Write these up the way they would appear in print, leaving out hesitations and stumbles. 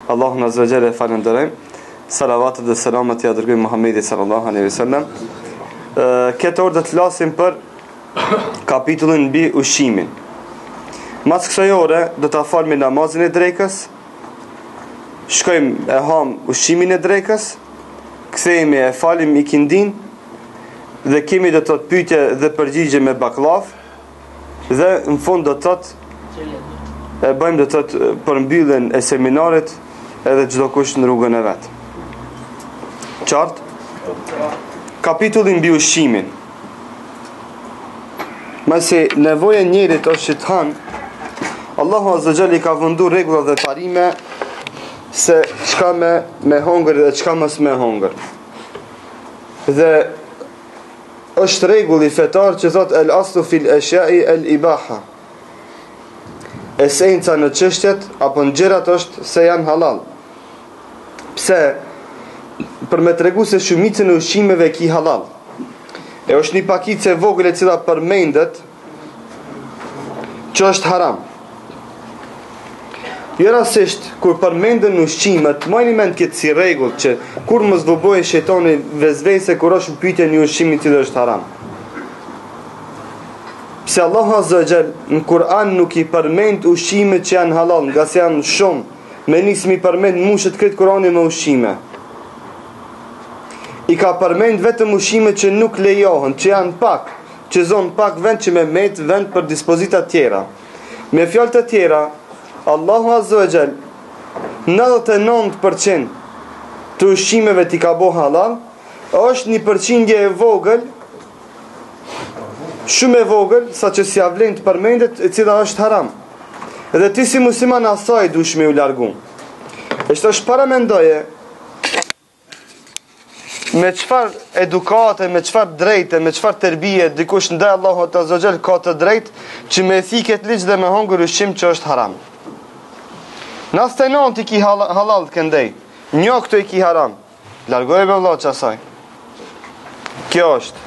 Allahun azza wa jalla falenderojmë. Salavatet dhe selamet ja dërgojmë Muhamedit sallallahu alaihi wasallam. Këtë orë do të flasim për kapitullin mbi ushqimin. Mas kësaj ore do ta falim namazin e drekës. Shkojmë e ham ushqimin e drekës, kthehemi e falim ikindin dhe kemi do të thotë pyetje dhe përgjigje me baklaf dhe në fund do të thotë e bëjmë do të thotë përmbylljen e seminarit edhe çdo kush në rrugën e vet. Qartë? Kapitulli mbi ushqimin. Masi nevoja e njerit është që të hanë, Allahu azza wa jalla ka venduar rregulla dhe parime se çka me hongër dhe çka mos me hongër. Dhe është rregull i fetar që thot el aslu fil ashya'i el ibaha. Esenca në çështjet apo në gjërat është se janë halal. Pse? Për me tregu se shumicën e ushqimeve ki halal. E është një pakicë e vogël e cila përmendet që është haram. Jo rastisht kur përmenden ushqimet, mojni mend këtë si rregull që kur mos vëbojë shejtani vezvese kur është pyetja një ushqimi i cili është haram. Pse Allahu azza wa jall në Kur'an nuk i përmend ushqimet që janë halal, nga se janë shumë. Me nismi përmend mushët këtë Kur'ani me ushqime. I ka përmend vetëm ushqimet që nuk lejohen, që janë pak, që zonë pak vend që me met vend për dispozita tjera. Me fjalë të tjera, Allahu azza wa jall 99% të ushqimeve t'i ka bo halal, është një përqindje e vogël, shumë e vogël, sa që si avlen të përmendet, e cila është haram. Edhe ti si musliman asaj dush me u largu. E shtë është paramendoje, me çfar edukate, me çfar drejte, me çfar tërbije dikush ndaj Allahut azza wa jall ka të drejtë që me thiket ligj dhe me hongër ushqim që është haram. Nas të nënti ki halal të këndej, një këto i ki haram, largohej me vëllai asaj. Kjo është.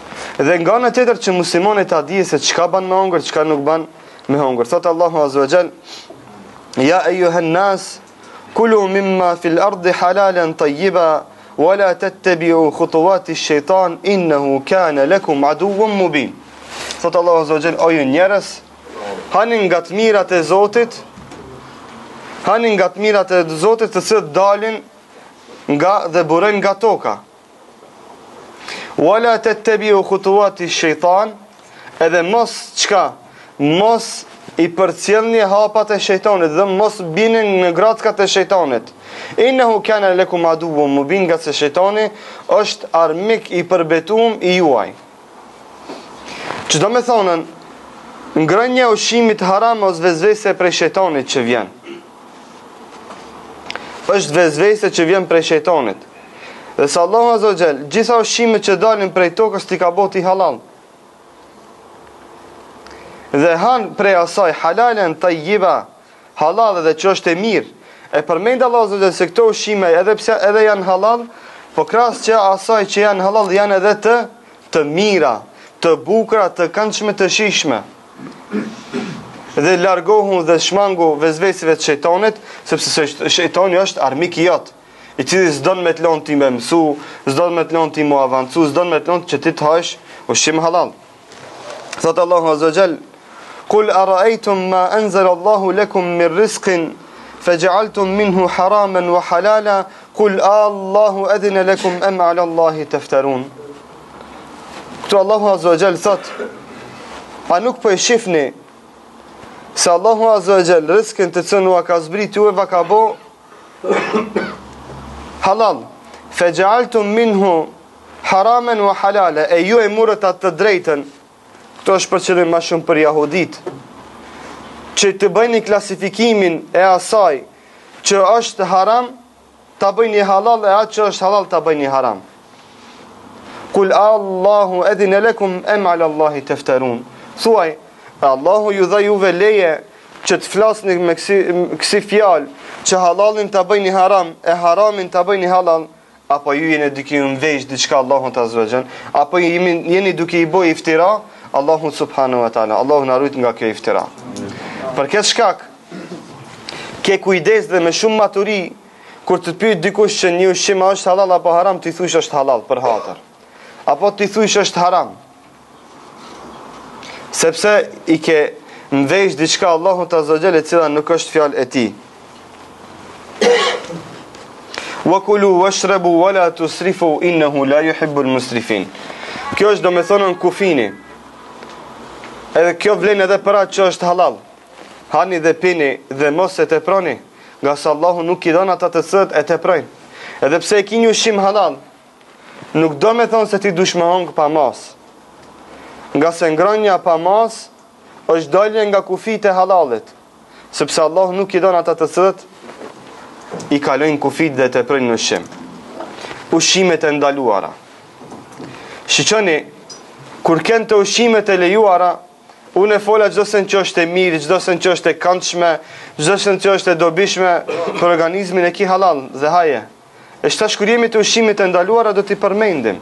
Dhe nga ana tjetër që muslimanit ta di se çka ban me hongër, çka nuk ban me hongër. Thot Allahu azza wa jall: Ya ayyuhan nas kulu mimma fil ardi halalan tayyiba wala tattabi'u khutuwati ash-shaytan innahu kana lakum aduwwan mubin. Thot Allahu azza wa jall: o ju njerëz, hani nga të mirat e Zotit, hani nga të mirat e Zotit të cilët dalin nga dhe burojnë nga toka. Wala tattabi'u khutuwati ash-shaytan, edhe mos çka, mos i përcjellni hapat e shejtanit dhe mos bini në gratkat e shejtanit. Innahu kana lakum aduwwun mubin, nga se shejtani është armik i përbetuar i juaj. Çdo me thonën, ngrënia e ushqimit haram ose vezvese prej shejtanit që vjen. Është vezvese që vjen prej shejtanit. Dhe sa Allahu azza wa jall, gjitha ushqimet që dalin prej tokës t'i ka boti halal. Dhe han prej asaj halalen tayyiba, halal dhe që është e mirë. E përmend Allahu azza wa jall se këto ushqime edhe pse edhe janë halal, po krahas që asaj që janë halal janë edhe të mira, të bukura, të këndshme, të shijshme. Dhe largohu dhe shmangu vezveseve të shejtanit, sepse shejtani është armik i jot, i cili s'don me të lënë ti me mësu, s'don me të lënë ti mu avancu, s'don me të lënë që ti të hash ushqim halal. Thot Allahu azza wa jall: Qul ara'aytum ma anzala Allahu lakum min rizqin فجعلتم منه حراما وحلالا قل الله أذن لكم أم على الله تفترون. Këtu Allahu azza wa jall thot, a nuk po e shihni se Allahu azza wa jall rrezikun të cilën u ka zbrit juve va ka bo halal. فجعلتم منه حراما وحلالا, e ju e morët atë të drejtën. Këto është për qëllim më shumë për jahudit, që të bëjnë klasifikimin e asaj që është haram, ta bëjnë halal, e atë që është halal ta bëjnë haram. Kul Allahu adhina lakum am ala Allahi taftarun. Thuaj, Allahu ju dha juve leje që të flasni me kësi fjalë që halalin ta bëjnë haram, e haramin ta bëjnë halal, apo ju jeni duke i vesh diçka Allahut azza wa jall, apo jeni duke i bëj iftira Allahu subhanahu wa taala. Allahu na ruaj nga kjo iftira. Për këtë shkak, ke kujdes dhe me shumë maturi, kur të pyet dikush që një ushqim është halal apo haram, ti thush është halal për hatër. Apo ti thush është haram. Sepse i ke mvesh diçka Allahut Azza wa Jalla e cila nuk është fjalë e tij. Wa kulu washrabu wala tusrifu innahu la yuhibbul musrifin. Kjo është domethënë kufini. Edhe kjo vlen edhe për atë që është halal. Hani dhe pini dhe mos e teproni, nga se Allahu nuk i don ata të cilët e teprojnë. Edhe pse e ki një ushqim halal, nuk do me thonë se ti dush me hongë pa mas. Nga se ngrënia pa mas është dalje nga kufit e halalit, sepse Allahu nuk i don ata të cilët i kalojnë kufit dhe teprojnë në ushqim. Ushqimet e ndaluara. Shiqoni, kur kënë të ushqimet e lejuara, unë e fola çdo sen që është e mirë, çdo sen që është e këndshme, çdo sen që është e dobishme për organizmin e ki halal dhe haje. E shtash kur jemi të ushqimit e ndaluara do t'i përmendim.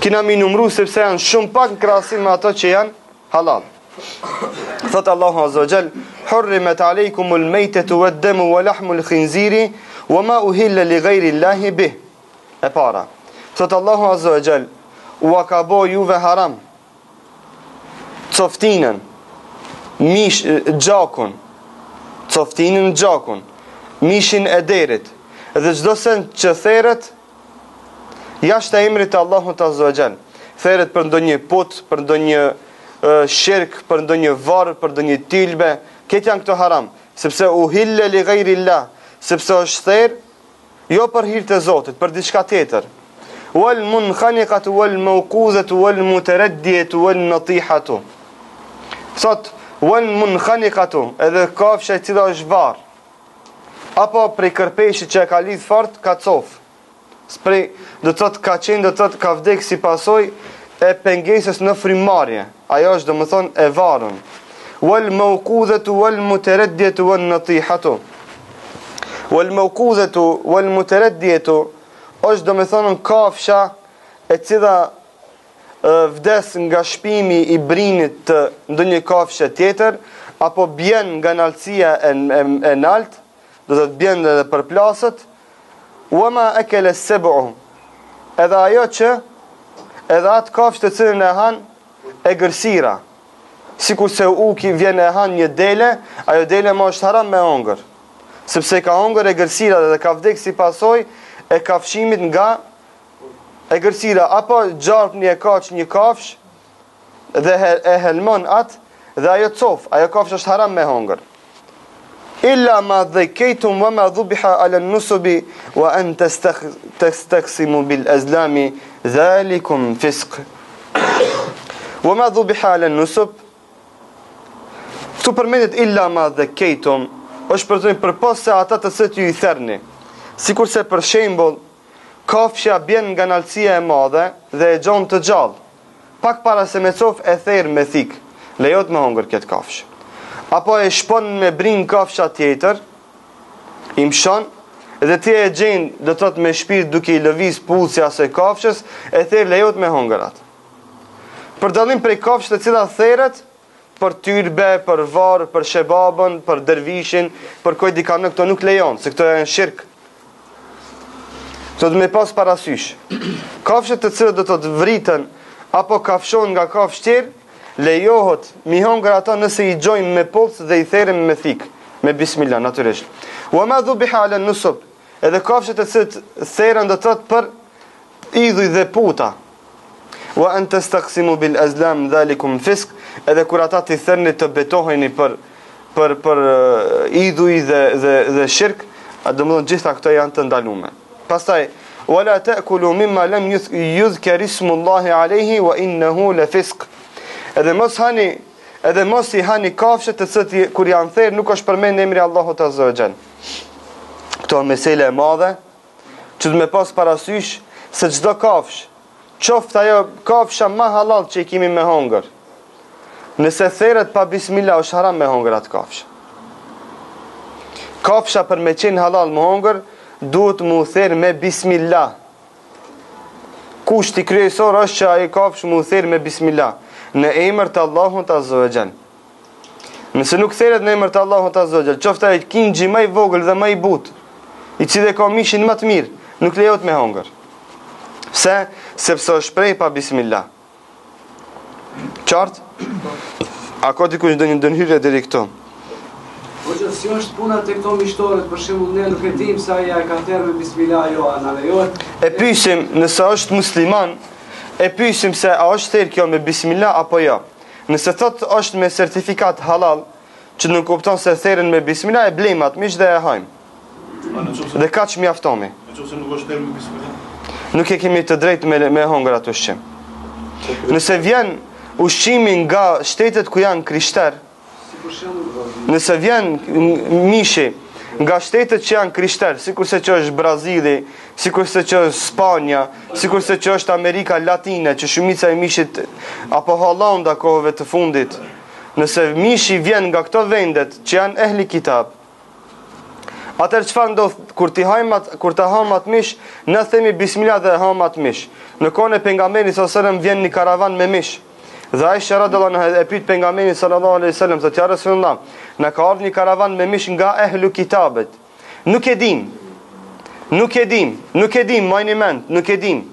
Kina mi numru sepse janë shumë pak në krahasim me ato që janë halal. Thot Allahu Azza wa Jall: "Hurrimat alaykumul maytatu wad-damu wa lahmul khinziri wa ma uhilla li ghayri Allahi bih." E para. Thot Allahu Azza wa Jall: "Wa ka bo juve haram coftinën, gjakun, coftinën, gjakun, mishin e derit, dhe çdo sen që theret jashtë e emrit të Allahut Azza wa Jall. Theret për ndonjë put, për ndonjë shirk, për ndonjë varr, për ndonjë tilbe, këtë janë këto haram, sepse uhilla li ghayri Allah, sepse është therr jo për hir të Zotit, për diçka tjetër. Wal munkhaniqatu wal mawquzatu wal mutaraddiyatu wan natihatu. Thot, wal munkhaniqatu, edhe kafsha e cila është varr, apo prej kërpeshit që e ka lidh fort, ka cof. Sprej, do të thotë ka qenë, do të thotë ka vdek si pasoj e pengesës në frymëmarrje. Ajo është domethënë e varrën. Wal mawqudhatu wal mutaraddiyatu wan natihatu. Wal mawqudhatu wal mutaraddiyatu është domethënë kafsha e cila vdes nga shpimi i brinit të ndonjë kafshë tjetër, apo bjen nga naltësia e nalt, do të bjen edhe për plasët. Wama akala as-sab'u, edhe ajo që edhe atë kafshë të cilën e han e gërsira, sikur se uki vjen e han një dele, ajo dele më është haram me hongër, sepse ka hongër e gërsira dhe ka vdek si pasoj e kafshimit nga e gërsira, apo gjarp një e kaq një kafsh dhe e helmon atë dhe ajo cof, ajo kafsh është haram me hongër. Illa ma dhekejtum wa ma dhubiha ala nusubi wa an tastaqsimu bil azlami dhalikum fisq. Wa ma dhubiha ala nusub, këtu përmendet illa ma dhekejtum, është përdojnë për pas se ata të sët ju i therni. Sikur se për shembull kafshja bjen nga nalësia e madhe dhe e gjon të gjallë, pak para se me cof e therë me thik, lejot me hongër këtë kafshë. Apo e shpon me brin kafsha tjetër, i mshon, dhe ti e gjen, do të thotë me shpirt duke i lëviz pulsja së kafshës, e therë lejot me hongër atë. Për dallim prej kafshës të cilat theret, për tyrbe, për varë, për shebabën, për dervishin, për koj dika në këto nuk lejon, se këto janë shirk. Këto dhe me pas parasysh. Kafshët të cilët do të vritën, apo kafshon nga kafshë tjerë, lejohet mi hongër ata nëse i gjojnë me polës dhe i therem me thik, me bismillah, natyrisht. Wa ma dhubiha ala nusub, edhe kafshët e cilët theren do të thotë për idhuj dhe puta. Wa an tastaqsimu bil azlam dhalikum fisq, edhe kur ata të therni të betoheni për idhuj dhe shirk, domethënë gjitha këto janë të ndaluara. Pastaj wala ta'kulu mimma lam yuzkar ismullahi alayhi wa innahu la fisq. Edhe mos i hani kafshët të cilët kur janë therë nuk është përmend emri Allahut Azza wa Jall. Këto është mesele e madhe që do me pas parasysh se çdo kafshë, qoftë ajo kafsha më halal që i kemi me hongër, nëse theret pa bismillah është haram me hongër atë kafshë. Kafsha për me qenë halal me hongër duhet mu therë me bismillah. Kushti kryesor është që ai kafshë mu therë me bismillah, në emër të Allahut Azza wa Jall. Nëse nuk theret në emër të Allahut Azza wa Jall, qoftë ai kinxhi më i vogël dhe më i butë, i cili ka mishin më të mirë, nuk lejohet me hongër. Pse? Sepse është prej pa bismillah. Qartë? A ka dikush ndonjë ndërhyrje deri këtu? Hoxha, si është puna të këto mishtorët, për shembull ne nuk e dim se ai ka thënë me bismillah jo, ana lejohet. E pyesim nëse është musliman, e pyesim se a është thirr kjo me bismillah apo jo. Nëse thot është me certifikat halal, që nuk kupton se thërën me bismillah, e blejmë atë mish dhe e hajmë. Dhe kaq mjaftomi. Nëse nuk është thirr me bismillah, nuk e kemi të drejtë me hongër atë ushqim. Nëse vjen ushqimi nga shtetet ku janë krishterë, nëse vjen mishi nga shtetet që janë krishterë, sikurse që është Brazili, sikurse që është Spanja, sikurse që është Amerika Latine, që shumica e mishit, apo Hollanda kohëve të fundit, nëse mishi vjen nga këto vendet që janë ehli kitab, atëherë çfarë ndodh kur të ham atë mish, ne themi bismillah dhe ham atë mish. Në kohën e pejgamberit sallallahu alajhi wasallam vjen një karavan me mish. Dhe Aisha radhiyallahu anha e pyet pejgamberin sallallahu alajhi wasallam, thotë ja Rasulullah, na ka ardhur një karavan me mish nga ehlu kitabet. Nuk e dim, majni mend, nuk e dim.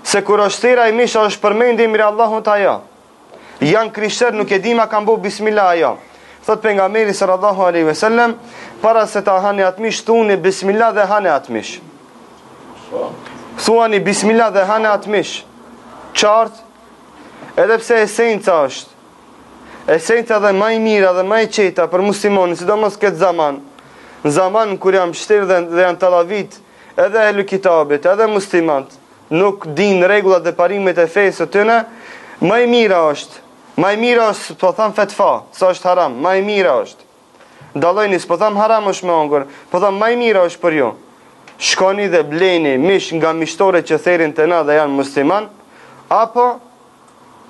Se kur është thera e mish është përmendje emri Allahut ajo. Janë krishterë, nuk e dim a kanë bëu bismillah ajo. Thot pejgamberi sallallahu alaihi wasallam, para se ta hani atë mish, thuni bismillah dhe hani atë mish. Thuani bismillah dhe hani atë mish. Qartë? Edhe pse esenca është. Esenca dhe më e mira dhe më e qeta për muslimanin, sidomos këtë zaman. Në zaman kur jam shtirë dhe janë tallavit, edhe ehlu kitabit, edhe muslimanët, nuk din rregullat dhe parimet e fesë së tyre, më e mira është. Më e mira është, po tham fetfa, sa është haram, më e mira është. Dallojni, po tham haram është me hongër, po tham më e mira është për ju. Shkoni dhe bleni mish nga mishtorët që therin të na dhe janë musliman, apo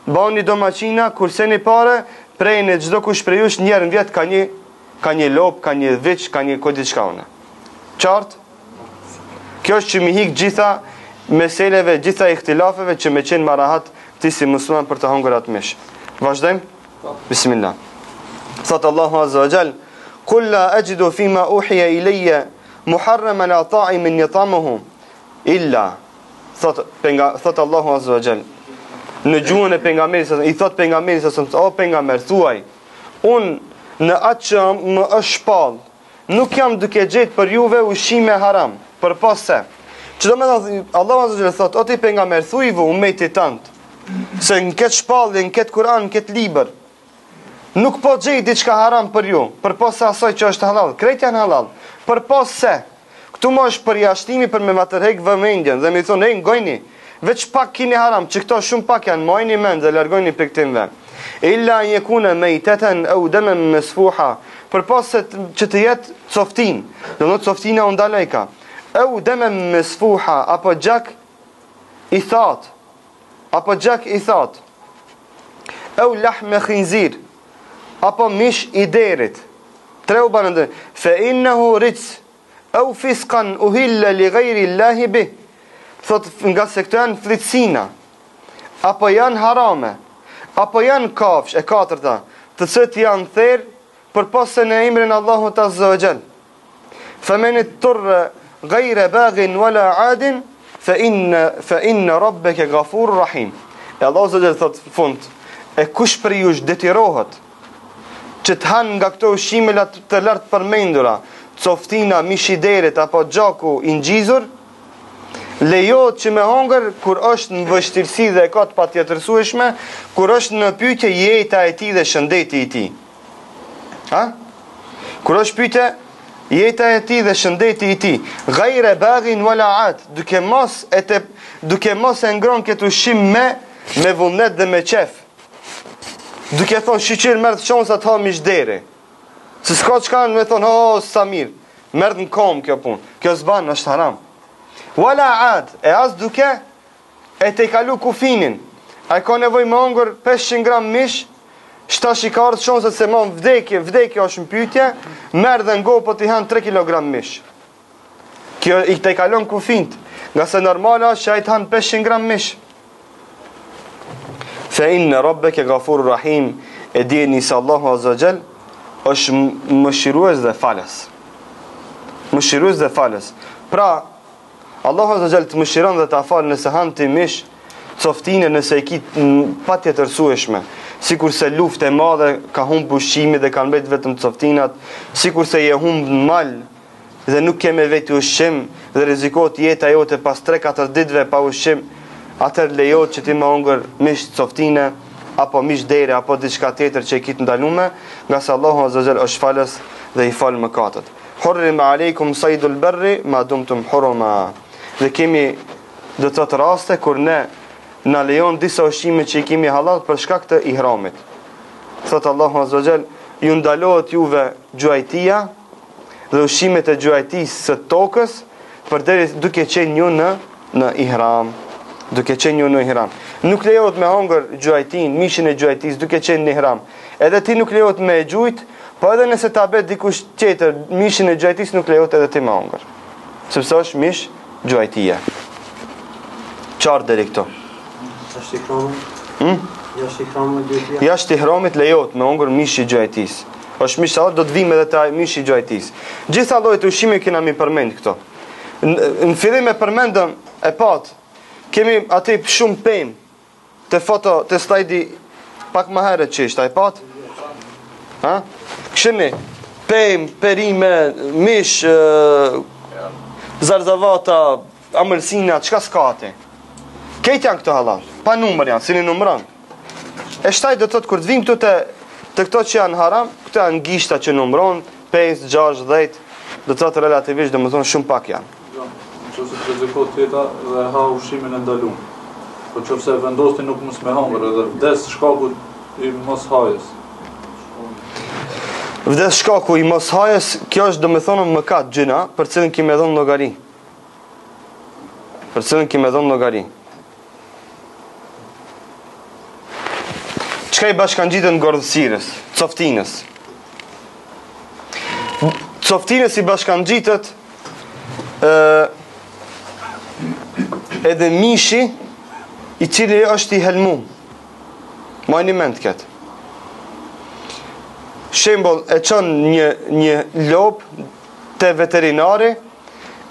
bani domaçina, kurseni pare, prejnë çdo kush prej jush njerën vjet ka një lop, ka një viç, ka një kodi çkaune. Qartë? Kjo është që mi hik gjitha meseleve, gjitha ihtilafeve që me qenë marahat ti si musliman për të hongër atë mish. Vazhdojmë? Bismillah. Thotë Allahu Azza wa Jall, "Qul la ajidu fima uhiya ilayya muharraman ala ta'imin yat'amuhu illa." Thotë Allahu Azza wa Jall. Në gjuhën e pejgamberit, i thot pejgamberit se o pejgamber, thuaj, unë në atë që më është shpall, nuk jam duke gjetë për juve ushqime haram, për pas se. Që do me thënë, Allahu Azza wa Jall thot, o ti pejgamber, thujvu umetit tant, se në këtë shpallje, në këtë Kur'an, në këtë libër, nuk po gjej diçka haram për ju, për pas se asaj që është halal, krejt janë halal, për pas se. Këtu më është përjashtimi për me matërhek vëmendjen, dhe mi thonë, hey, ngojni, veç pak kini haram, që këto shumë pak janë, majni mend dhe largojni për këtimve. Illa njekune me i teten e udeme me sfuha, për pas se që të jetë coftin, dhe në coftina undalejka, e udeme me sfuha, apo gjak i that, e u lah me khinzir, apo mish i derit, tre u banë ndë, fe innehu ritz, e u fiskan uhille li gajri Allahi bih, thot nga se këto janë fritësina, apo janë harame, apo janë kafsh, e katërta, të cëtë janë therë për pasë në emrin Allahut Azza wa Jall. Fëmenit tërë gajre bagin wala adin, fa inna rabbeke gafur rahim. E Allah Azza wa Jall thot fund, e kush për jush detirohet, që të hanë nga këto ushqime të lartë përmendura, coftina, mishiderit, apo gjaku i ngjizur, lejohet që me hongër kur është në vështirësi dhe e ka të patjetërsueshme, kur është në pyetje jeta e tij dhe shëndeti i tij. Ha? Kur është pyetje jeta e tij dhe shëndeti i tij, ghaire baghin wala at, duke mos e ngron këtë ushqim me vullnet dhe me qef. Duke thonë shiqir merr çonsa të ha mishderi. Se s'ka çka me thonë, oh sa mirë, merr në kom kjo punë. Kjo s'ban, është haram. Wala ad, e as duke e te kalu kufinin. A i ka nevoj me hongër 500 gram mish, shtash i ka ardhë shonset se mon vdekje është në pyetje, merë dhe ngo po t'i hanë 3 kg mish. Kjo i te kalon kufint, nga se normala është që a i t'hanë 500 gram mish. Fe inne rabbeke gafur rahim, e djeni se Allahu Azza wa Jall është mëshirues dhe falas. mëshirues dhe falës. Pra, Allahu Azza Jall të mëshiron dhe ta falë nëse han ti mish coftine nëse e ki patjetërsueshme, sikurse luftë e madhe ka humb ushqimi dhe kanë mbet vetëm coftinat, sikurse je humb mal dhe nuk ke me vetë ushqim dhe rrezikohet jeta jote pas 3-4 ditëve pa ushqim, atëherë lejohet që ti më hongër mish coftine apo mish dere apo diçka tjetër që e ki të ndalume, nga se Allahu Azza Jall është falës dhe i fal mëkatet. Hurrim aleikum saydul barri ma dumtum huruma. Dhe kemi do të thotë raste kur ne na lejon disa ushqime që i kemi halal për shkak të ihramit. Thot Allahu Azza Jall, ju ndalohet juve gjuajtia dhe ushqimet e gjuajtisë së tokës përderi duke qenë ju në ihram. Duke qenë ju në ihram. Nuk lejohet me hongër gjuajtin, mishin e gjuajtisë duke qenë në ihram. Edhe ti nuk lejohet me gjujt, po edhe nëse ta bet dikush tjetër mishin e gjuajtisë nuk lejohet edhe ti me hongër. Sepse është mish gjuajtia. Qartë deri këto. Jashtë ihramit? Jashtë ihramit lejohet me hongër mish i gjuajtisë. Është mish sallat, do të vim edhe te mish i gjuajtisë. Gjitha llojet ushqime kena mi përmend këto. Në fillim e përmendëm e pat. Kemi aty shumë pemë te foto te slajdi pak më herët që ishte, e pat? Ha? Këshini pemë, perime, mish, zarzavata, amëlsina, çka s'ka aty? Këtë janë këto halal, pa numër janë, si një numëron. E shtaj do të thotë kur të vim këtu të këto që janë haram, këto janë gishta që numëron, 5, 6, 10, do të thotë relativisht domethënë shumë pak janë. Nëse të rrezikohet tjeta dhe ha ushqimin e ndaluar. Po nëse vendosti nuk mos me hangër edhe vdes shkaku i mos hajës. Vdes shkaku i mos hajës, kjo është domethënë mëkat gjëna, për cilën kimë dhënë llogari. Për cilën kimë dhënë llogari. Çka i bashkangjitet ngordhësirës, coftinës. Coftinës i bashkangjitet edhe mishi i cili është i helmum. Majni mend këtë. Shembull, e çon një lop te veterinari,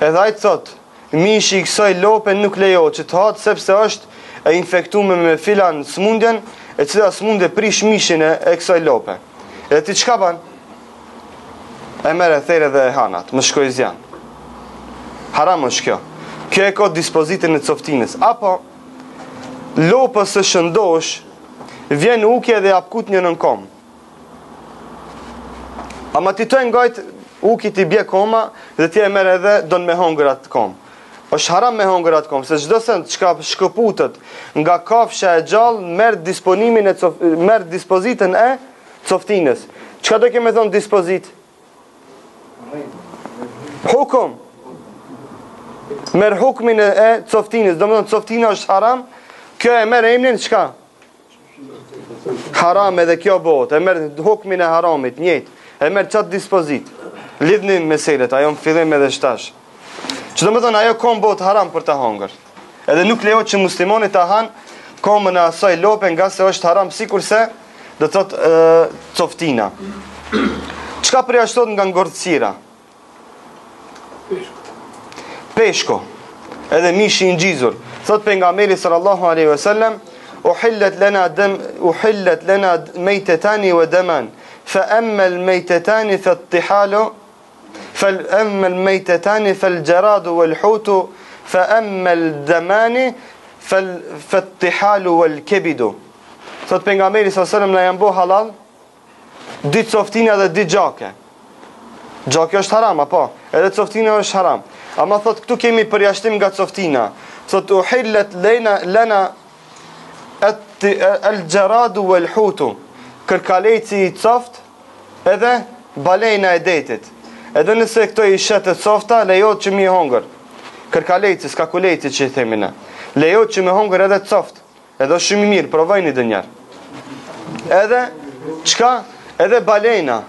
edhe ai thot, mishi i kësaj lope nuk lejohet që të hahet sepse është e infektuar me filan smundjen, e cila smundje prish mishin e kësaj lope. Edhe ti çka ban? E merr e therë dhe e hanat, më shkoj zjan. Haram është kjo. Kjo e ka dispozitën e coftinës. Apo lopës së shëndosh vjen ukje dhe apkut një nën kom. Ama ti të ngajt uki ti bje koma dhe ti e merr edhe don me hongër atë kom. Është haram me hongër atë kom, se çdo send çka shkëputet nga kafsha e gjallë merr dispozitën e coftinës. Çka do kemi thon dispozit? Hukum. Merr hukmin e coftinës, domethënë coftina është haram, kjo e merr emrin çka? Haram edhe kjo bëhet, e merr hukmin e haramit, njëjtë, e merr çat dispozit. Lidhni meselet, ajo në fillim edhe shtash. Që domethënë ajo kom bëhet haram për ta hongër. Edhe nuk lejohet që muslimani ta han komën e asaj lope nga se është haram, sikurse do të thotë coftina. Çka përjashtohet nga ngordhësira? Peshko, edhe mishi i ngjizur. Thot pejgamberi sallallahu alaihi wasallam, uhillat lana maytatani wa daman, fa amma al-maytatani fa-ittihalu, fa amma al-maytatani fal-jaradu wal-hutu, fa amma al-damani fa-ittihalu wal-kabidu. Thot pejgamberi sallallahu alaihi wasallam na janë bo halal dy coftina dhe dy gjake. Gjake është haram apo? Edhe coftina është haram. Ama thot këtu kemi përjashtim nga coftina. Thot uhillat lana al-jaradu wal-hutu. Kërkaleci i coft edhe balena e detit. Edhe nëse këto i shetet cofta, lejohet që mi hongër. Kërkaleci, skakuleci që i themi ne. Lejohet që mi hongër edhe coft. Edhe shumë i mirë, provojni dë njerë. Edhe, çka? Edhe balena.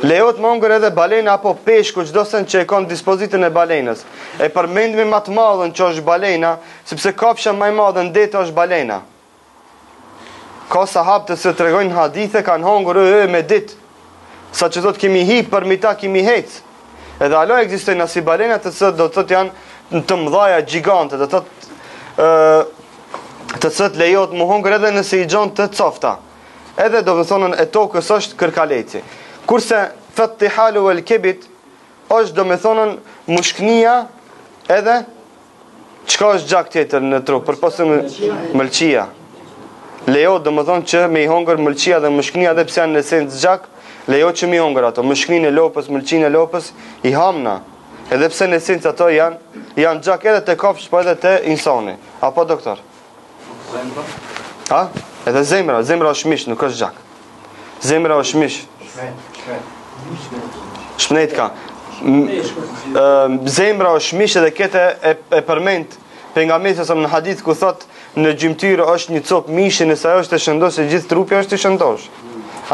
Lejohet më hongër edhe balena apo peshku, çdo sen që e ka në dispozitën e balenës. E përmendmi më të madhen që është balena, sepse kafsha më e madhe në det është balena. Ka sahabë të tregojnë hadithe kanë hongër me ditë. Sa që thot kemi hi për mita kemi hec. Edhe alo ekzistojnë nasibalena të cilët do të thotë janë të mëdhaja gjigante, do të thotë të cilët lejohet mu hongër edhe nëse i gjon të cofta. Edhe do të thonë e tokës është kërkaleci. Kurse fattihalu wal kibit është do të thonë mushknia edhe çka është gjak tjetër në trup, përposë mëlçia. Lejohet do të thonë që me i hongër mëlçia dhe mushknia edhe pse janë në esencë gjak, lejohet që me i hongër ato. Mushkninë e lopës, mëlçinë e lopës i hamna. Edhe pse në esencë ato janë gjak edhe te kafshë, po edhe te insani. Apo doktor? Zemra? Ha? Edhe zemra është mish, nuk është gjak. Zemra është mish. Shpnet ka. Zemra është mish edhe kete e përmend pejgamberi sa në hadith ku thot në gjymtyrë është një copë mishi, nëse ajo është e shëndosh, se gjithë trupi është i shëndosh.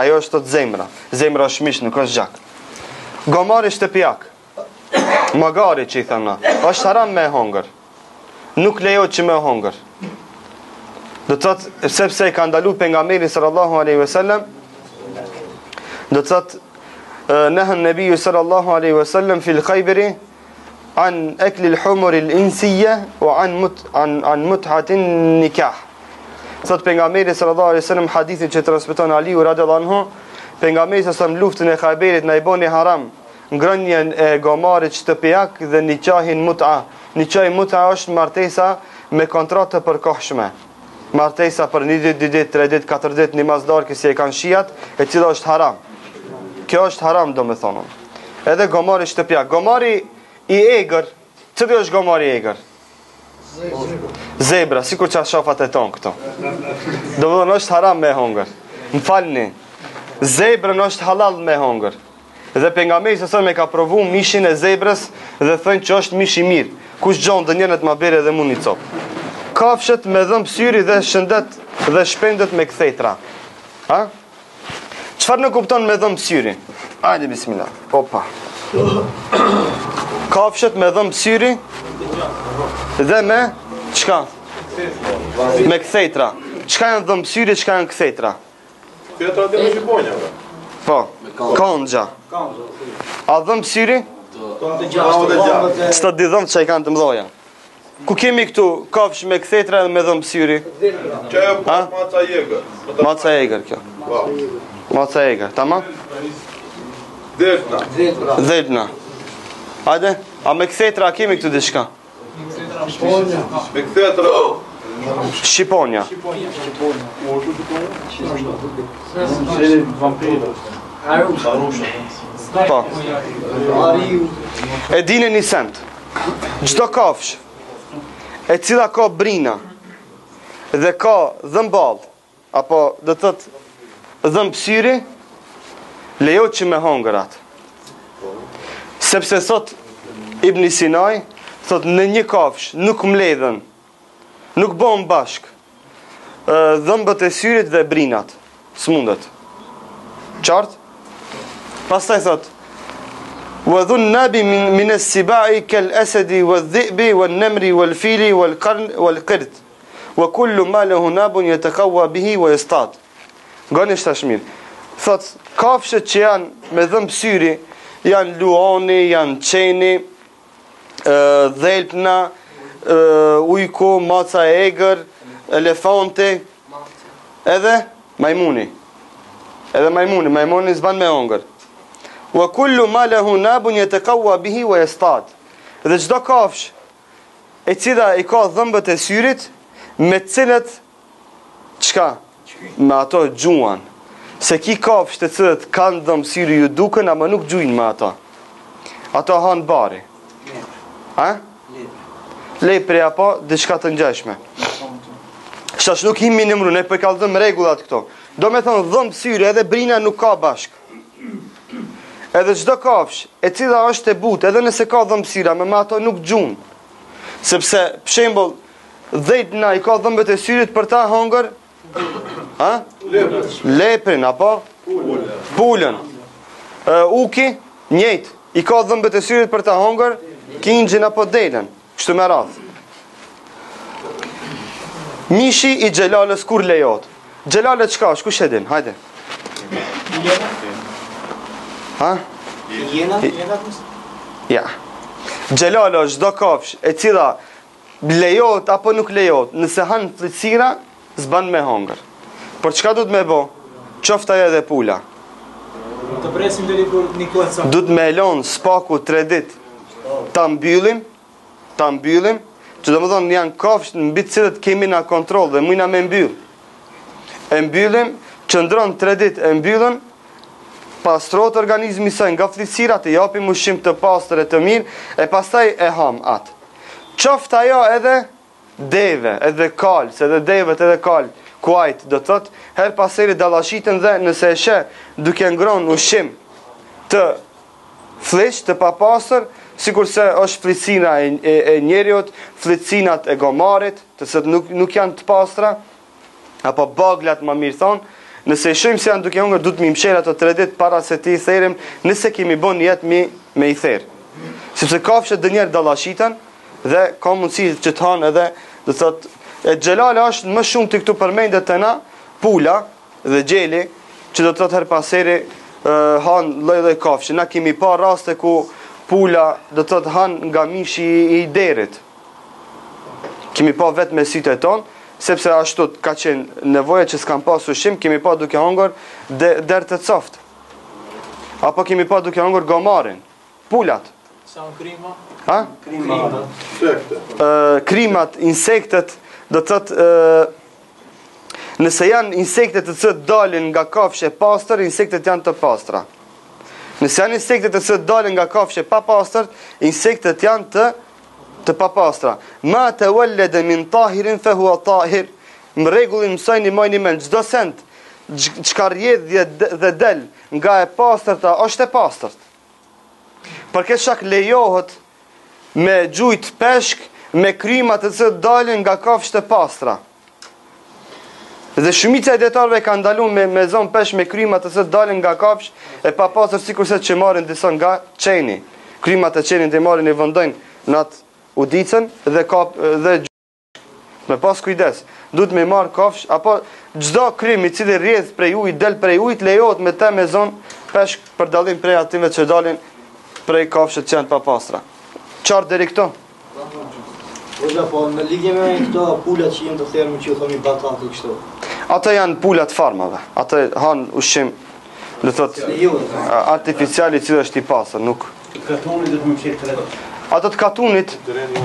Ajo është thot zemra. Zemra është mish, nuk është gjak. Gomari shtëpiak. Magari që i thëna, është haram me hongër. Nuk lejohet që me hongër. Do të thotë sepse e ka ndaluar pejgamberi sallallahu alaihi wasallam, do të thotë naha an-nabi sallallahu alaihi wasallam fi al-khaybari an akli al-humur al-insiyya wa an mut'at an-nikah. Thot pejgamberi sallallahu alaihi wasallam hadithin që transmeton Aliu radhiyallahu anhu, pejgamberi sa luftën e Khayberit na i boni haram ngrënien e gomarit shtëpiak dhe nikahin mut'a. Nikahi mut'a është martesa me kontratë të përkohshme. Martesa për 1 ditë, 2 ditë, 3 ditë, 4 ditë, një mazdarkë si e kanë shijat, e cila është haram. Kjo është haram, do me thonë. Edhe gomari shtëpiak. Gomari i egër, cili është gomari i egër? Zebra, sikur që shafat e tonë këto. Do me thonë është haram me hongër. Më falni, zebra në është halal me hongër. Dhe pejgamberi sa me ka provu mishin e zebrës dhe thënë që është mish i mirë. Kush gjon dhe njerët ma bere dhe mund një copë. Kafshët me dhëmë syri dhe shëndet dhe shpendet me kthetra. Ha? Çfarë në kupton me dhëmë syri? Hajde bismillah. Opa. Kafshët me dhëmë syri dhe me çka? Me kthetra. Çka janë dhëmë syri, çka janë kthetra? Kthetra dhe me shqiponjave. Po, konxha. A dhëmë syri? Çto di dhëmë që i kanë të mdoja. Ku kemi këtu kafshë me kthetra dhe me dhëmë syri? Që e pas maca jegër. Maca egër kjo. Maca egër, tamam? Dhelna. Hajde, a me kthetra kemi këtu diçka? Me kthetra Shqiponja. Po. E dini një send. Çdo kafshë e cila ka brina dhe ka dhëmball, apo do të thotë dhëmbësyri, lejohet që me hongër atë. Sepse thot Ibn Sinai, thot në një kafshë nuk mbledhen, nuk bëhen bashk dhëmbët e syrit dhe brinat. S'mundet. Qartë? Pastaj thot وذو الناب من السباع كالأسد والذئب والنمر والفيل والقرن والقرد وكل ما له ناب يتقوى به ويصطاد. Gani shtashmir. Thot kafshët që janë me dhëmbë syri janë luani, janë qeni, dhelpna, ujku, maca e egër, elefante, edhe majmuni. Edhe majmuni zban me hongër. Wa kullu ma lahu nabun yataqawwa bihi wa yastad. Dhe çdo kafsh e cila i ka dhëmbët e syrit me të cilët çka? Me ato gjuan. Se ki kafsh të cilët kanë dhëmbë syri ju duken ama nuk gjujnë me ato. Ato han bari. Ha? Lepre apo diçka të ngjashme. Shash nuk him minimru, ne po i kallëzojmë rregullat këto. Do me thonë dhëmbë syri edhe brina nuk ka bashk. Edhe çdo kafsh e cila është e butë, edhe nëse ka dhëmbësira, me ato nuk gjun. Sepse, për shembull, dhejtna i ka dhëmbët e syrit për ta hongër, ha? Leprin, apo? Pulën. Uki, njëjtë, i ka dhëmbët e syrit për ta hongër, kingjin apo delën, kështu me radhë. Mishi i xhelalës kur lejohet? Xhelalet çka është? Kush e din? Hajde. Ha? Ja. Xhelala është çdo kafsh e cila lejohet apo nuk lejohet. Nëse han flicira, s'ban me hongër. Por çka duhet me bë? Qoftë ajo edhe pula. Të presim deri kur nikohet sa. Duhet me elon spaku 3 ditë. Ta mbyllim, që do më thonë janë kafsh në mbi të cilët kemi na kontrol dhe mujna me mbyll. E mbyllim, qëndron 3 ditë, e mbyllën, pastrohet organizmi saj nga fllicirat, e japim ushqim të pastër e të mirë, e pastaj e ham atë. Qoftë ajo edhe deve, edhe kalë, se edhe devet edhe kalë, kuajt, do të thotë, her paseri dallashiten dhe nëse e sheh duke ngronë ushqim të fliç, të papastër, sikurse është flicina e njeriut, flicinas e gomarit, të cilët nuk janë të pastra, apo baglat më mirë thonë, nëse i shohim se janë duke hongër, duhet mi mshel ato 3 ditë para se ti i therim, nëse kemi bën jetë me i therë. Sepse kafshët dë njerë dallashiten dhe ka mundësi që të hanë edhe, do thotë, e xhelala është më shumë të këtu përmendet të na, pula dhe gjeli, që do të thotë her paseri hanë lloj kafshë. Na kemi pa raste ku pula do të thotë hanë nga mishi i derit. Kemi pa vetë me sytë e tonë, sepse ashtu ka qenë nevoja që s'kan pas ushqim, kemi pa duke hongër der të coft. Apo kemi pa duke hongër gomarin, pulat. Sa në krima? Ha? Krimat, insektet, do të thotë nëse janë insektet të cilët dalin nga kafshë e pastër, insektet janë të pastra. Nëse janë insektet të cilët dalin nga kafshë e papastër, insektet janë të papastra. Ma të wallede min tahirin fe hua tahir. Më regullin mësojni mojni men, çdo sent çka rjedh dhe del nga e pastërta është e pastërt. Për këtë shak lejohet me gjujt peshk, me krymat të cilët dalin nga kafshët e pastra. Dhe shumica e dietarëve kanë ndaluar me zon peshk me krymat të cilët dalin nga kafshë e papastër, sikurse që marrin disa nga çeni. Krymat e çenit e marrin e vendojnë në atë udicën dhe me pas kujdes. Duhet me marr kafsh apo çdo krym i cili rrjedh prej ujit, del prej ujit, lejohet me të me zon peshk për dallim prej atyve që dalin prej kafshët që janë papastra. Qartë deri këto? Oja, po në lidhje me këto pulat që jenë të thermë që ju thomi batati kështu. Ato janë pulat farmave. Ato han ushqim, do thotë artificial i cili është i pastër, nuk. Katunit do të më fshirë 3 ditë. Ato të katunit,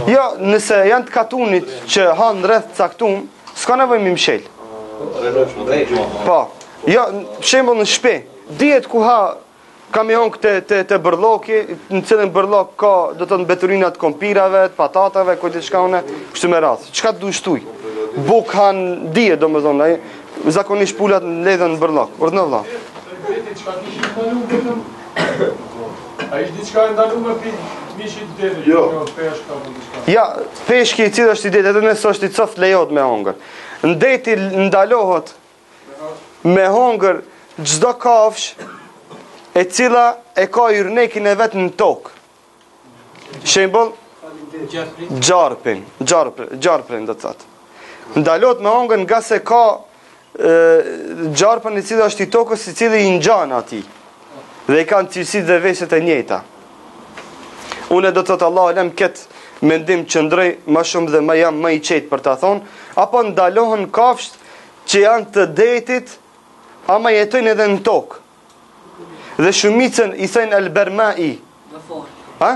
jo, nëse janë të katunit që hanë rreth caktum, s'ka nevojë mi mshel. Po, jo, shembull në shtëpi, dihet ku ha kamion të bërlloki, në cilën bërllok ka, do të mbeturinat kompirave, të patatave, ku diçka une, kështu me radhë. Çka të du shtuj? Buk hanë dihet, domethënë, zakonisht pulat ledhen në bërllok. Urdhno vëlla. A ishtë diçka e ndalu me mishit deri? Jo. Peshka apo diçka? Ja, peshki i cili është i det, edhe nëse është i coft lejohet me hongër. Në deti ndalohet me hongër çdo kafsh e cila e ka yrnekin e vet në tokë. Shembull, gjarprin do të thotë. Ndalohet me hongër nga se ka gjarpën i cili është i tokës, i cili i ngjan atij. Dhe i kanë cilësitë dhe veset e njëjta. Unë do të thotë Allahu lem këtë mendim që ndrej më shumë dhe më jam më i qetë për ta thonë, apo ndalohen kafshët që janë të detit, ama jetojnë edhe në tokë. Dhe shumicën i thënë elbermai. Ha?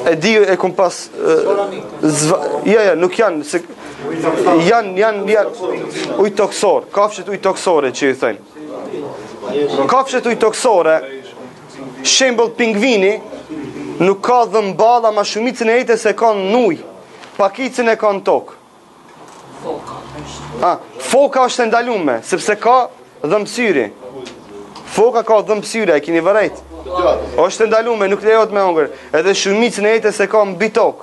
E di e kum pas nuk janë janë ujë toksor, kafshët ujë toksore që i thënë. Kafshët ujë toksore, shembull pingvini, nuk ka dhëmballa, ma shumicën e jetës e ka në ujë, pakicën e ka në tokë. Foka është e ndalume, sepse ka dhëmbësyri. Foka ka dhëmbësyri, e keni vërejt. Është e ndalume, nuk lejohet me hongër. Edhe shumicën e jetës e ka mbi tokë.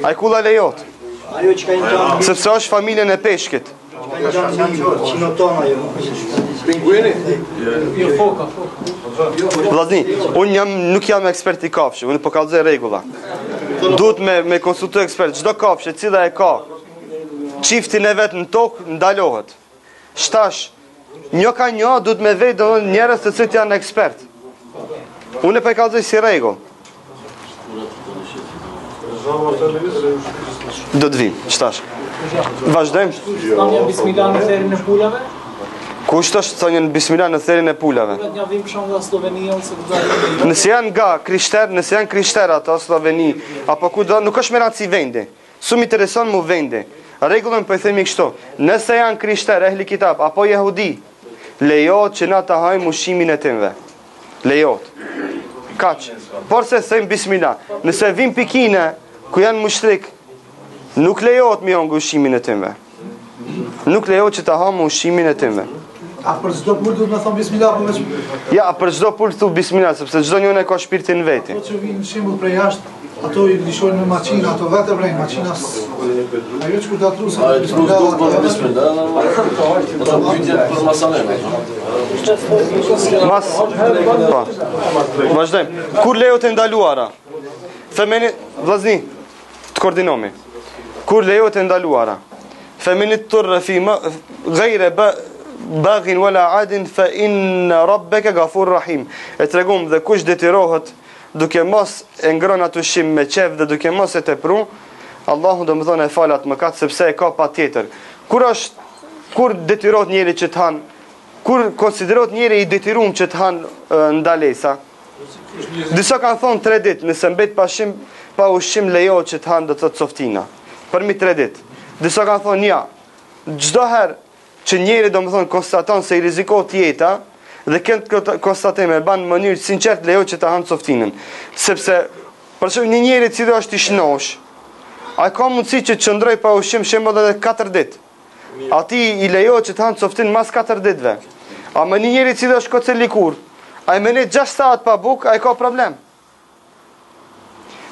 Ajkulla lejohet. Ajo që ka një tonë. Sepse është familjen e peshkit. Qinoton ajo. Pinguini? Jo, foka. Vllazni, unë nuk jam ekspert i kafshë, unë po kallëzoj rregulla. Duhet me konsultu ekspert. Çdo kafshë e cila e ka çiftin e vet në tokë ndalohet. Shtash, një ka një, duhet me vetë njerëz të cilët janë ekspert. Unë e pa i kallëzoj si rregull. Do të vim, ç'tash. Vazhdojmë. Thonjën bismillah në therin e pulave? Kush është thonjën bismillah në therin e pulave? Pulat nga vim shumë nga Slovenia ose nga Nëse janë nga krishterë ato Sloveni, apo ku do, nuk është me rëndësi vendi. Su më intereson mu vendi. Rregullën po i themi kështu. Nëse janë krishterë, ehli kitab apo jehudi, lejohet që na ta hajmë ushqimin e timve. Lejohet. Kaq. Por se them bismillah. Nëse vim pikine ku janë mushrik, nuk lejohet mi hongë ushqimin e timve. Nuk lejohet që ta hamë ushqimin e timve. A për çdo pull duhet me thon bismillah apo vetëm? Ja, për çdo pull thu bismillah, sepse çdo njëri ka shpirtin veti. Po që vinë shembull prej jashtë, ato i lishojnë me maqinë, ato vetë vrejnë maqinas. Ajo që kur ta trusë, Vazhdojmë. Kur lejohet e ndaluara? Femeni, vllazni, të koordinomi. Kur lejohet e ndaluara? Femenit turr fi ghayra baghin wala adin fa inna rabbaka ghafur rahim. E tregum dhe kush detirohet duke mos e ngrënë atë ushqim me qef dhe duke mos e tepru, Allahu do më thonë e falat mëkat sepse e ka patjetër. Kur detyrohet njëri që të han, kur konsiderohet njëri i detyruar që të han ndalesa. Disa kanë thonë 3 ditë, nëse mbet pa ushqim lejohet që të han do të thotë softina. Përmi 3 ditë. Disa kanë thonë ja, çdo herë që njëri do më thonë konstaton se i rrezikohet jeta, dhe këtë konstatim e banë në mënyrë sinqert lejohet që ta hanë softinën. Sepse, për shembull, një njeri i cili është i shnosh, ai ka mundësi që të qëndroj pa ushqim shembull edhe 4 ditë. Ati i lejohet që të hanë softinën mas 4 ditëve. A më një njeri i cili është kocë likur, ai menet 6 savë pa bukë, ai ka problem.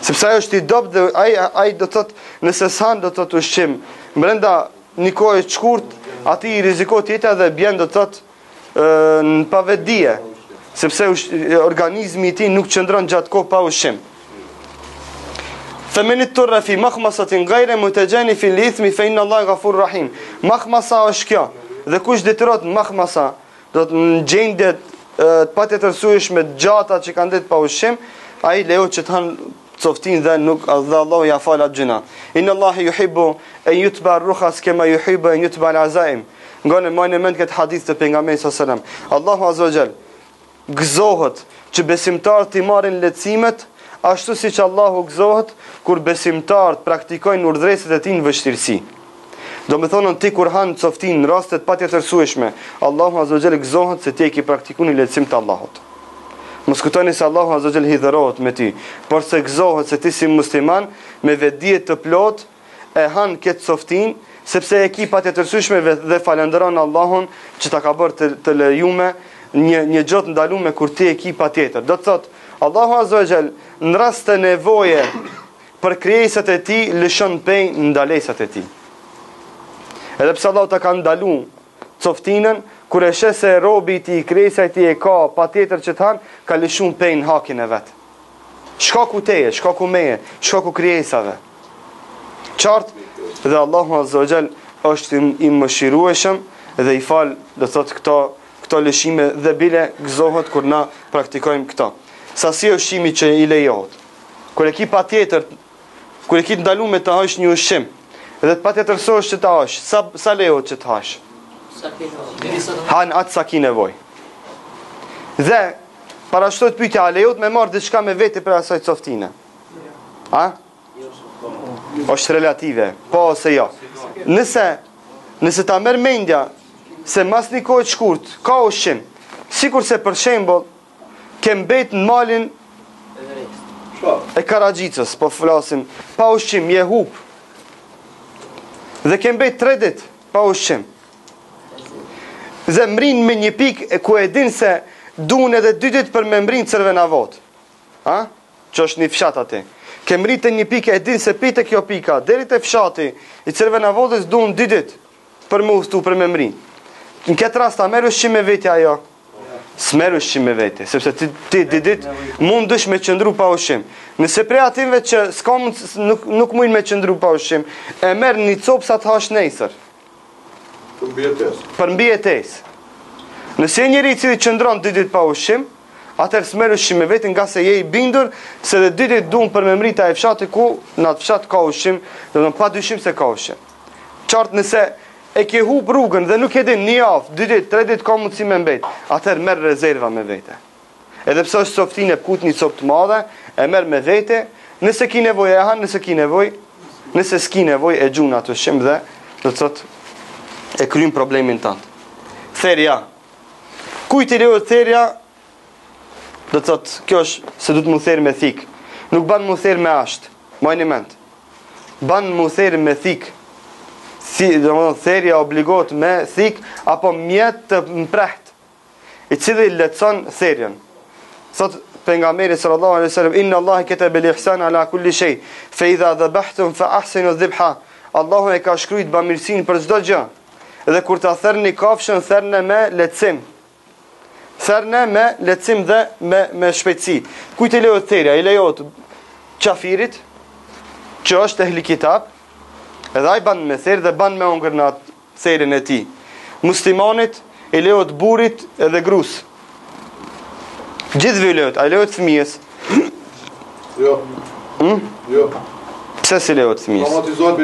Sepse ai është i dobët dhe ai do të thotë, nëse s'han do të thotë ushqim, brenda një kohë të shkurt, ati i rrezikohet jeta dhe bjen do të thotë në pavetdije, sepse organizmi i tij nuk qëndron gjatë kohë pa ushqim. Femenit turra fi makhmasatin ghayra mutajani fi al-ithmi fa inna Allaha ghafur rahim. Makhmasa është kjo. Dhe kush detyrohet makhmasa, do të në gjendje të patjetërsueshme gjata që kanë ditë pa ushqim, ai lejohet që të hanë coftin dhe nuk dhe Allahu ja fal atë gjëna. Inna Allaha yuhibbu an yutba ar-rukhas kama yuhibbu an yutba al-azaim. Ngonë më mend këtë hadith të pejgamberit sallallahu alajhi wasallam. Allahu azza wa jall gëzohet që besimtarët i marrin lehtësimet, ashtu siç Allahu gëzohet kur besimtarët praktikojnë urdhëresit e tij në vështirësi. Do me thonë ti kur han coftin në rastet patjetërsueshme, Allahu azza wa jall gëzohet se ti e ke praktikuar lehtësim të Allahut. Mos kujtoni se Allahu azza wa jall hidhërohet me ti, por se gëzohet se ti si musliman me vetdije të plot e han këtë coftin, sepse e ki patjetërsueshme dhe falenderon Allahun që ta ka bërë të lejume një gjë të ndaluar kur ti e ki patjetër. Do të thotë Allahu azza wa jall në rast të nevoje për krijesat e tij lëshon pejnë në ndalesat e tij. Edhe pse Allahu ta ka ndaluar coftinën, kur e sheh se robi i tij, krijesa e tij e ka patjetër që të han, ka lëshuar pejnë hakin e vet. Shkaku teje, shkaku meje, shkaku krijesave. Qartë. Dhe Allahu azza wa jall është i mëshirueshëm dhe i fal, do thotë këto lëshime dhe bile gëzohet kur na praktikojmë këto. Sasi ushqimi që i lejohet. Kur e ki patjetër, kur e ki të ndaluar të hash një ushqim, dhe të patjetërsohesh që ta hash, sa lejohet që të hash? Han atë sa ki nevojë. Dhe para shtot pyetja, a lejohet me marr diçka me vete për asaj coftine? A? Është relative, po ose jo. Nëse ta merr mendja se mas një kohë të shkurt ka ushqim, sikur se për shembull ke mbet në malin e Karagjicës, po flasim, pa ushqim, je hub. Dhe ke mbet 3 ditë pa ushqim. Dhe mrin me një pikë ku e din se duhen edhe 2 ditë për me mbrin cervenavot. A? Që është një fshat aty. Ke mritë një pikë e din se pite kjo pika, deri te fshati i cervenavotës duhen 2 ditë për më ushtu, për me mbrin. Në këtë rast, a merr ushqim me vete ajo? S'merr ushqim me vete, sepse ti ditë mundesh me qëndru pa ushqim. Nëse prej atyve që nuk mujnë me qëndru pa ushqim, e merr një copë sa të hash nesër. Për mbi jetesë. Nëse njëri i cili qëndron 2 ditë pa ushqim, atëherë s'merr ushqim me veten nga se je i bindur se dhe 2 ditë duan për me mrita e fshati ku në atë fshat ka ushqim, domethënë pa dyshim se ka ushqim. Qartë nëse e ke hub rrugën dhe nuk e din një javë, 2 ditë, 3 ditë ka mundësi me mbet, atëherë merr rezerva me vete. Edhe pse është softinë e kut një copë të madhe, e merr me vete, nëse ki nevojë e han, nëse s'ki nevojë e gjun atë ushqim dhe do të thotë e kryen problemin tënd. Therja. Kujt i lejohet therja? Do të thotë kjo është se duhet mu therë me thik. Nuk ban mu therë me asht. Majni mend. Ban mu therë me thik. Domethënë therja obligohet me thik apo mjet të mpreht, i cili lehtëson therjen. Thot pejgamberi sallallahu alaihi wasallam, inna Allaha kataba al-ihsana ala kulli shay, fa idha dhabhtum fa ahsinu adh-dhabha. Allahu e ka shkruajt bamirësinë për çdo gjë. Dhe kur ta therrni kafshën, therrni me lehtësim. Therrni me lehtësim dhe me shpejtësi. Kujt i lejohet therja? I lejohet qafirit, që është ehli kitab, edhe ai ban me therr dhe ban me ongër në atë therrën e tij. Muslimanit i lejohet burrit edhe grus. Gjithëve i lejohet, a i lejohet fëmijës? Jo. Jo. Pse si lejohet fëmijës? Traumatizohet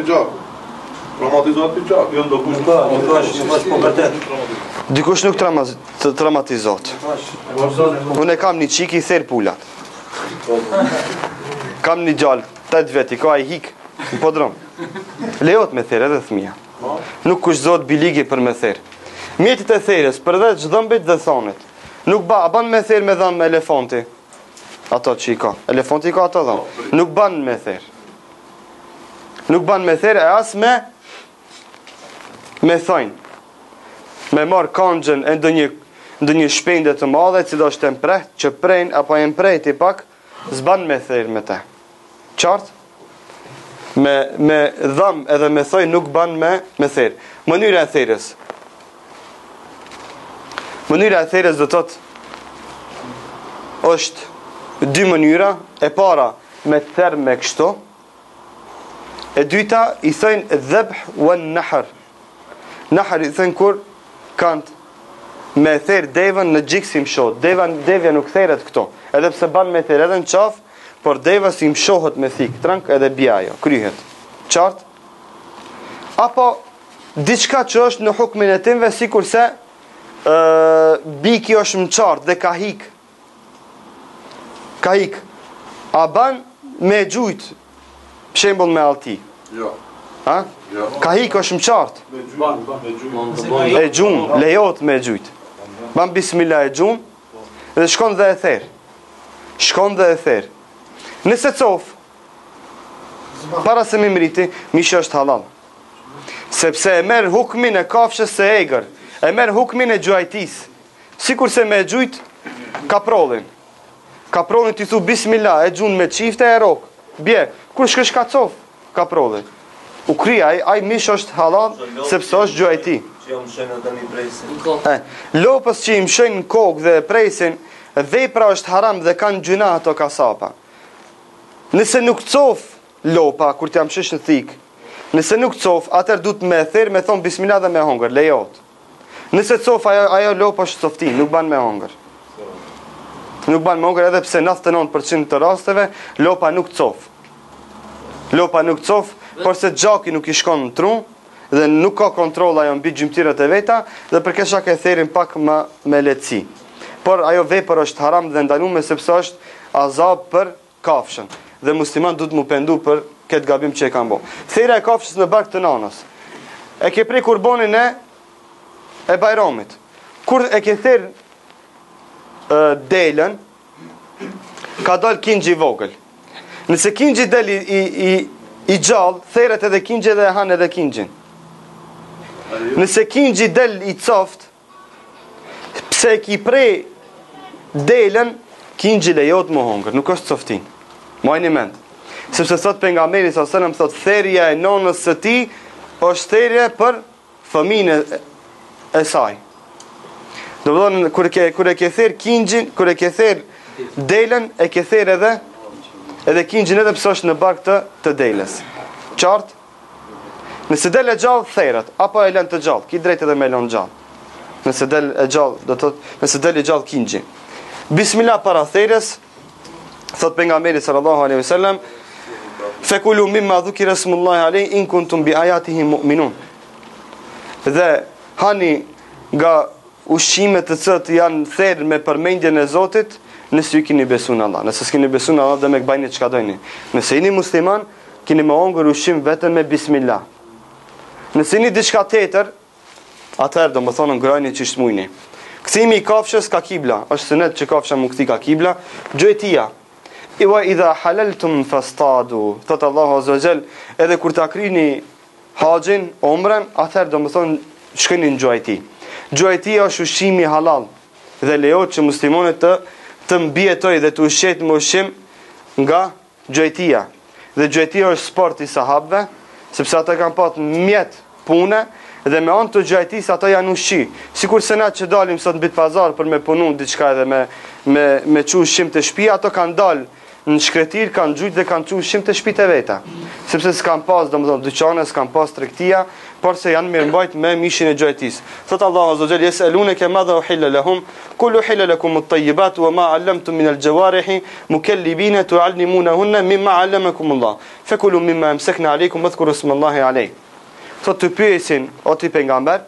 për gjak. Jo ndokush po vërtet. Dikush nuk traumatizohet. Unë e kam një qik i therr pulat. Kam një gjallë, 8 veti, ka ai hik në podrom. Lejohet me therr edhe fëmija. Nuk kushtohet biligi për me therr. Mjetet e therrjes përveç dhëmbit dhe thonit. Nuk ban me therr me dhëmbë elefanti. Ato që i ka. Elefanti ka ato dhëmbë. Nuk ban me therr. Nuk ban me therr e as me thonj. Me marr kanxhën e ndonjë shpende të madhe, e cila është e mprehtë, që prejn apo e mprehti pak, s'ban me therr me te. Qartë? Me dhëmbë edhe me thonj nuk ban me therr. Mënyra e therrjes. Mënyra e therrjes do thotë është 2 mënyra. E para me therr me kështu. E dyta i thënë dhabh wa nahr. Nahr i thënë kur kanë me therr devën në gjik si mshohet. Devja nuk therret këto. Edhe pse ban me therr edhe në qaf, por deva si mshohet me thik, trank edhe bie ajo, kryhet. Qartë? Apo diçka që është në hukmin e timve, sikurse biki është më qartë dhe ka hik. Ka hik. A ban me gjujt, shembull me allti? Jo. Ha? Jo. Ka hik është më qartë. Me E gjun, lejohet me gjujt. Ban bismillah e gjun dhe shkon dhe e therr. Shkon dhe e therr. Nëse cof, para se mi mriti, mishi është halal. Sepse e merr hukmin e kafshës së egër. E merr hukmin e gjuajtis. Sikur se me gjujt kaprollin. Kaprollin t'i thu bismillah, e gjun me çifte e rok. Bje, kur shkësh ka cof kaprollin. U kri ai mish është halal sepse është gjuajti. Lopës që i mshojnë në kokë dhe presin, vepra është haram dhe kanë gjuna ato kasapa. Nëse nuk cof lopa kur t'ja mshish në thik, nëse nuk cof, atër du të me therr, me thonë bismillah dhe me hongër, lejot. Nëse cof, ajo lopa është softin, nuk ban me hongër. Nuk ban me hongër edhe pse 99% të rasteve, lopa nuk cof. Lopa nuk cof, por se gjaki nuk i shkon në tru, dhe nuk ka kontrol ajo mbi gjymtyrët e veta, dhe për kesha ke therin pak me lehtësi. Por ajo vepër është haram dhe ndalume sepse është azab për kafshën. Dhe musliman du të mu pendu për këtë gabim që e kanë bo. Thera e kafshës në bark të nanës. E ke prej kurbonin e bajramit. Kur e ke therë delën, ka dal kingji vogël. Nëse kingji del i gjallë, theret edhe kingji dhe e hanë edhe kingjin. Nëse kingji del i coft, pse ki prej delën, kingji lejot më hongër, nuk është coftin. Majni mend. Sepse thot pejgamberi sallallahu alajhi wasallam, thot therrja e nonës së tij është therrje për fëmijën e saj. Do të thonë kur e ke therr kingjin, kur e ke therr delën, e ke therr edhe kingjin edhe pse është në bark të delës. Qartë? Nëse del e gjallë therrat, apo e lën të gjallë, ki drejt edhe me lën gjallë. Nëse del e gjallë, do të thotë, nëse del e gjallë kingji. Bismillah para therës, thot pejgamberi sallallahu alaihi wasallam, "Fakulu mimma dhukira smullahi alayhi in kuntum bi ayatihi mu'minun." Dhe hani nga ushqimet të cilat janë therr me përmendjen e Zotit, nëse ju keni besuar në Allah. Nëse s'keni besuar në Allah, dhe me bëjni çka doni. Nëse jeni musliman, keni më hungur ushqim vetëm me bismillah. Nëse jeni diçka tjetër, atëherë do më thonë ngrajni që shmujni. Kthimi i kafshës ka kibla, është sunet që kafsha mu kthi ka kibla. Gjuetia. Wa idha halaltum fastadu. Thot Allahu azza wa jall, edhe kur ta kryni haxhin, umrën, atëherë do më thonë shkoni në gjuajti. Gjuajtia është ushqimi halal dhe lejohet që muslimanët të mbijetoj dhe të ushqet me ushqim nga gjuajtia. Dhe gjuajtia është sport i sahabëve, sepse ata kanë pasur mjet pune dhe me anë të gjajtisë ata janë ushqi. Sikur se na që dalim sot mbi pazar për me punu diçka edhe me çu ushqim të shtëpi, ato kanë dalë në shkretir, kanë gjujt dhe kanë çu ushqim të shtëpi të veta. Sepse s'kan pas, domethënë dyqane, s'kan pas tregtia, por se janë mirëmbajt me mishin e gjajtisë. Thot Allahu azza wa jalla, "Yes'alunaka madha uhilla lahum, qul uhilla lakum at-tayyibat wa ma 'allamtum min al-jawarihi mukallibina tu'allimunahunna mimma 'allamakum Allah. Fakulu mimma amsakna 'alaykum wadhkuru ismallahi 'alayhi." Thot të pyesin, o ti pejgamber,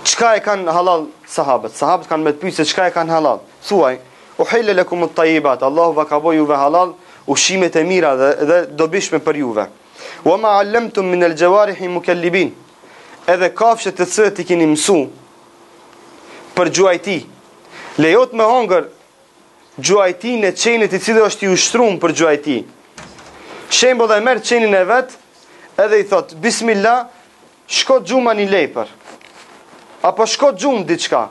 çka e kanë halal sahabët? Sahabët kanë me të pyesë çka e kanë halal. Thuaj, uhilla lakum at-tayyibat, Allahu va ka bëu juve halal ushqimet e mira dhe dobishme për juve. Wa ma 'allamtum min al-jawarihi mukallibin. Edhe kafshët të cilët I keni mësu për gjuajti. Lejot me hongër gjuajtin e qenit I cili është I ushtrum për gjuajti. Shembo dhe merë qenin e vet, edhe I thot, bismillah, shko gjuma një lepër. Apo shko gjumë diçka.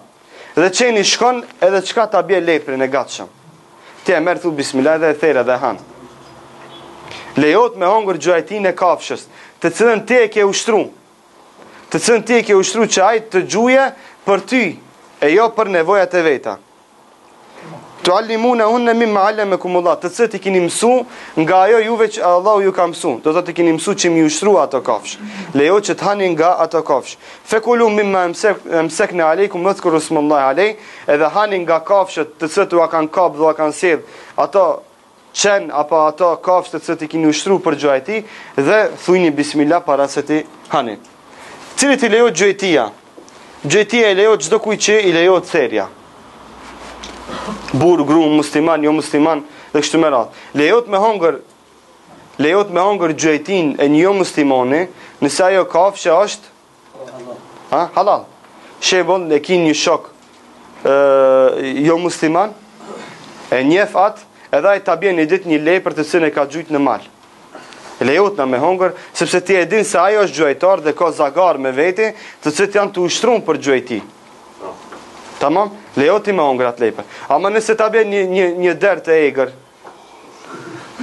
Dhe qeni shkon edhe çka ta bje leprin e gatshëm. Ti e merë thu bismillah edhe e thera dhe han. Lejot me hongër gjuajtin e kafshës, të cilën ti e ke ushtru. Të cilën ti e ke ushtru që ajtë të gjuje për ty, e jo për nevojat e veta. Tu'allimuna mimma 'allamakumullah, të cilët I keni mësu nga ajo juve që Allahu ju ka mësu. Do thotë I keni mësu që mi ushtru ato kafsh. Lejo që të hani nga ato kafsh. Fakulu mimma amsakna 'alaykum wadhkuru ismallahi 'alayhi, edhe hani nga kafshët të cilët u kanë kap dhe u kanë sedh ato qen apo ato kafshë të cilët I keni ushtru për gjuajti dhe thujni bismillah para se ti hani. Cilit I lejo gjuajtia? Gjuajtia I lejo çdo kujt që I lejo therja. Burr, gru, musliman, jo musliman dhe kështu me radhë. Lejot me hongër gjuajtin e një jo muslimani, nëse ajo kafshë është halal. Shembull, e kin një shok jo musliman, e njeh atë, edhe ai ta bën një ditë një lepër të cilën e ka gjujt në mal. Lejot na me hongër, sepse ti e din se ajo është gjuajtar dhe ka zagar me veti, të cilët janë të ushtruar për gjuajti. Tamam? Lejoti me hongër atë lepër. Ama nëse ta bën një derë të egër,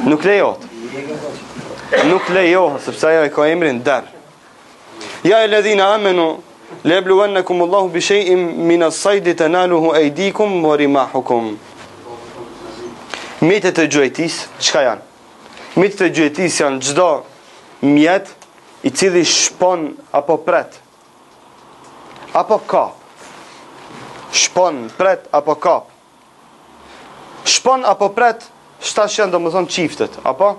nuk lejot. Nuk lejohet, sepse ajo e ka emrin derë. Ja alladhina amanu la yabluwannakumullahu bi shay'in min as-sayd tanaluhu aydikum wa rimahukum. Mjetet e gjuajtis, çka janë? Mjetet e gjuajtis janë çdo mjet I cili shpon apo pret apo kap. Shpon, pret apo kap. Shpon apo pret, shtash janë domethënë çiftet, apo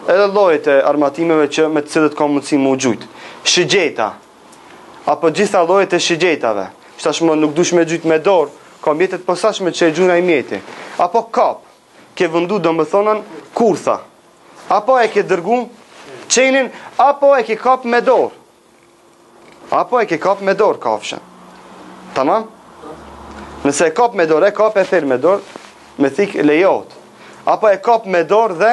edhe llojet e armatimeve që me të cilët ka mundësi më gjujt. Shigjeta apo gjitha llojet e shigjetave. Shtash më nuk dush me gjujt me dorë, ka mjetet posaçme që e gjuna I mjeti. Apo kap, ke vëndu domethënën kurtha. Apo e ke dërgu qenin, apo e ke kap me dorë. Apo e ke kap me dorë kafshën. Tamam? Nëse e kap me dorë, e kap e thirr me dorë, me thik lejohet. Apo e kap me dorë dhe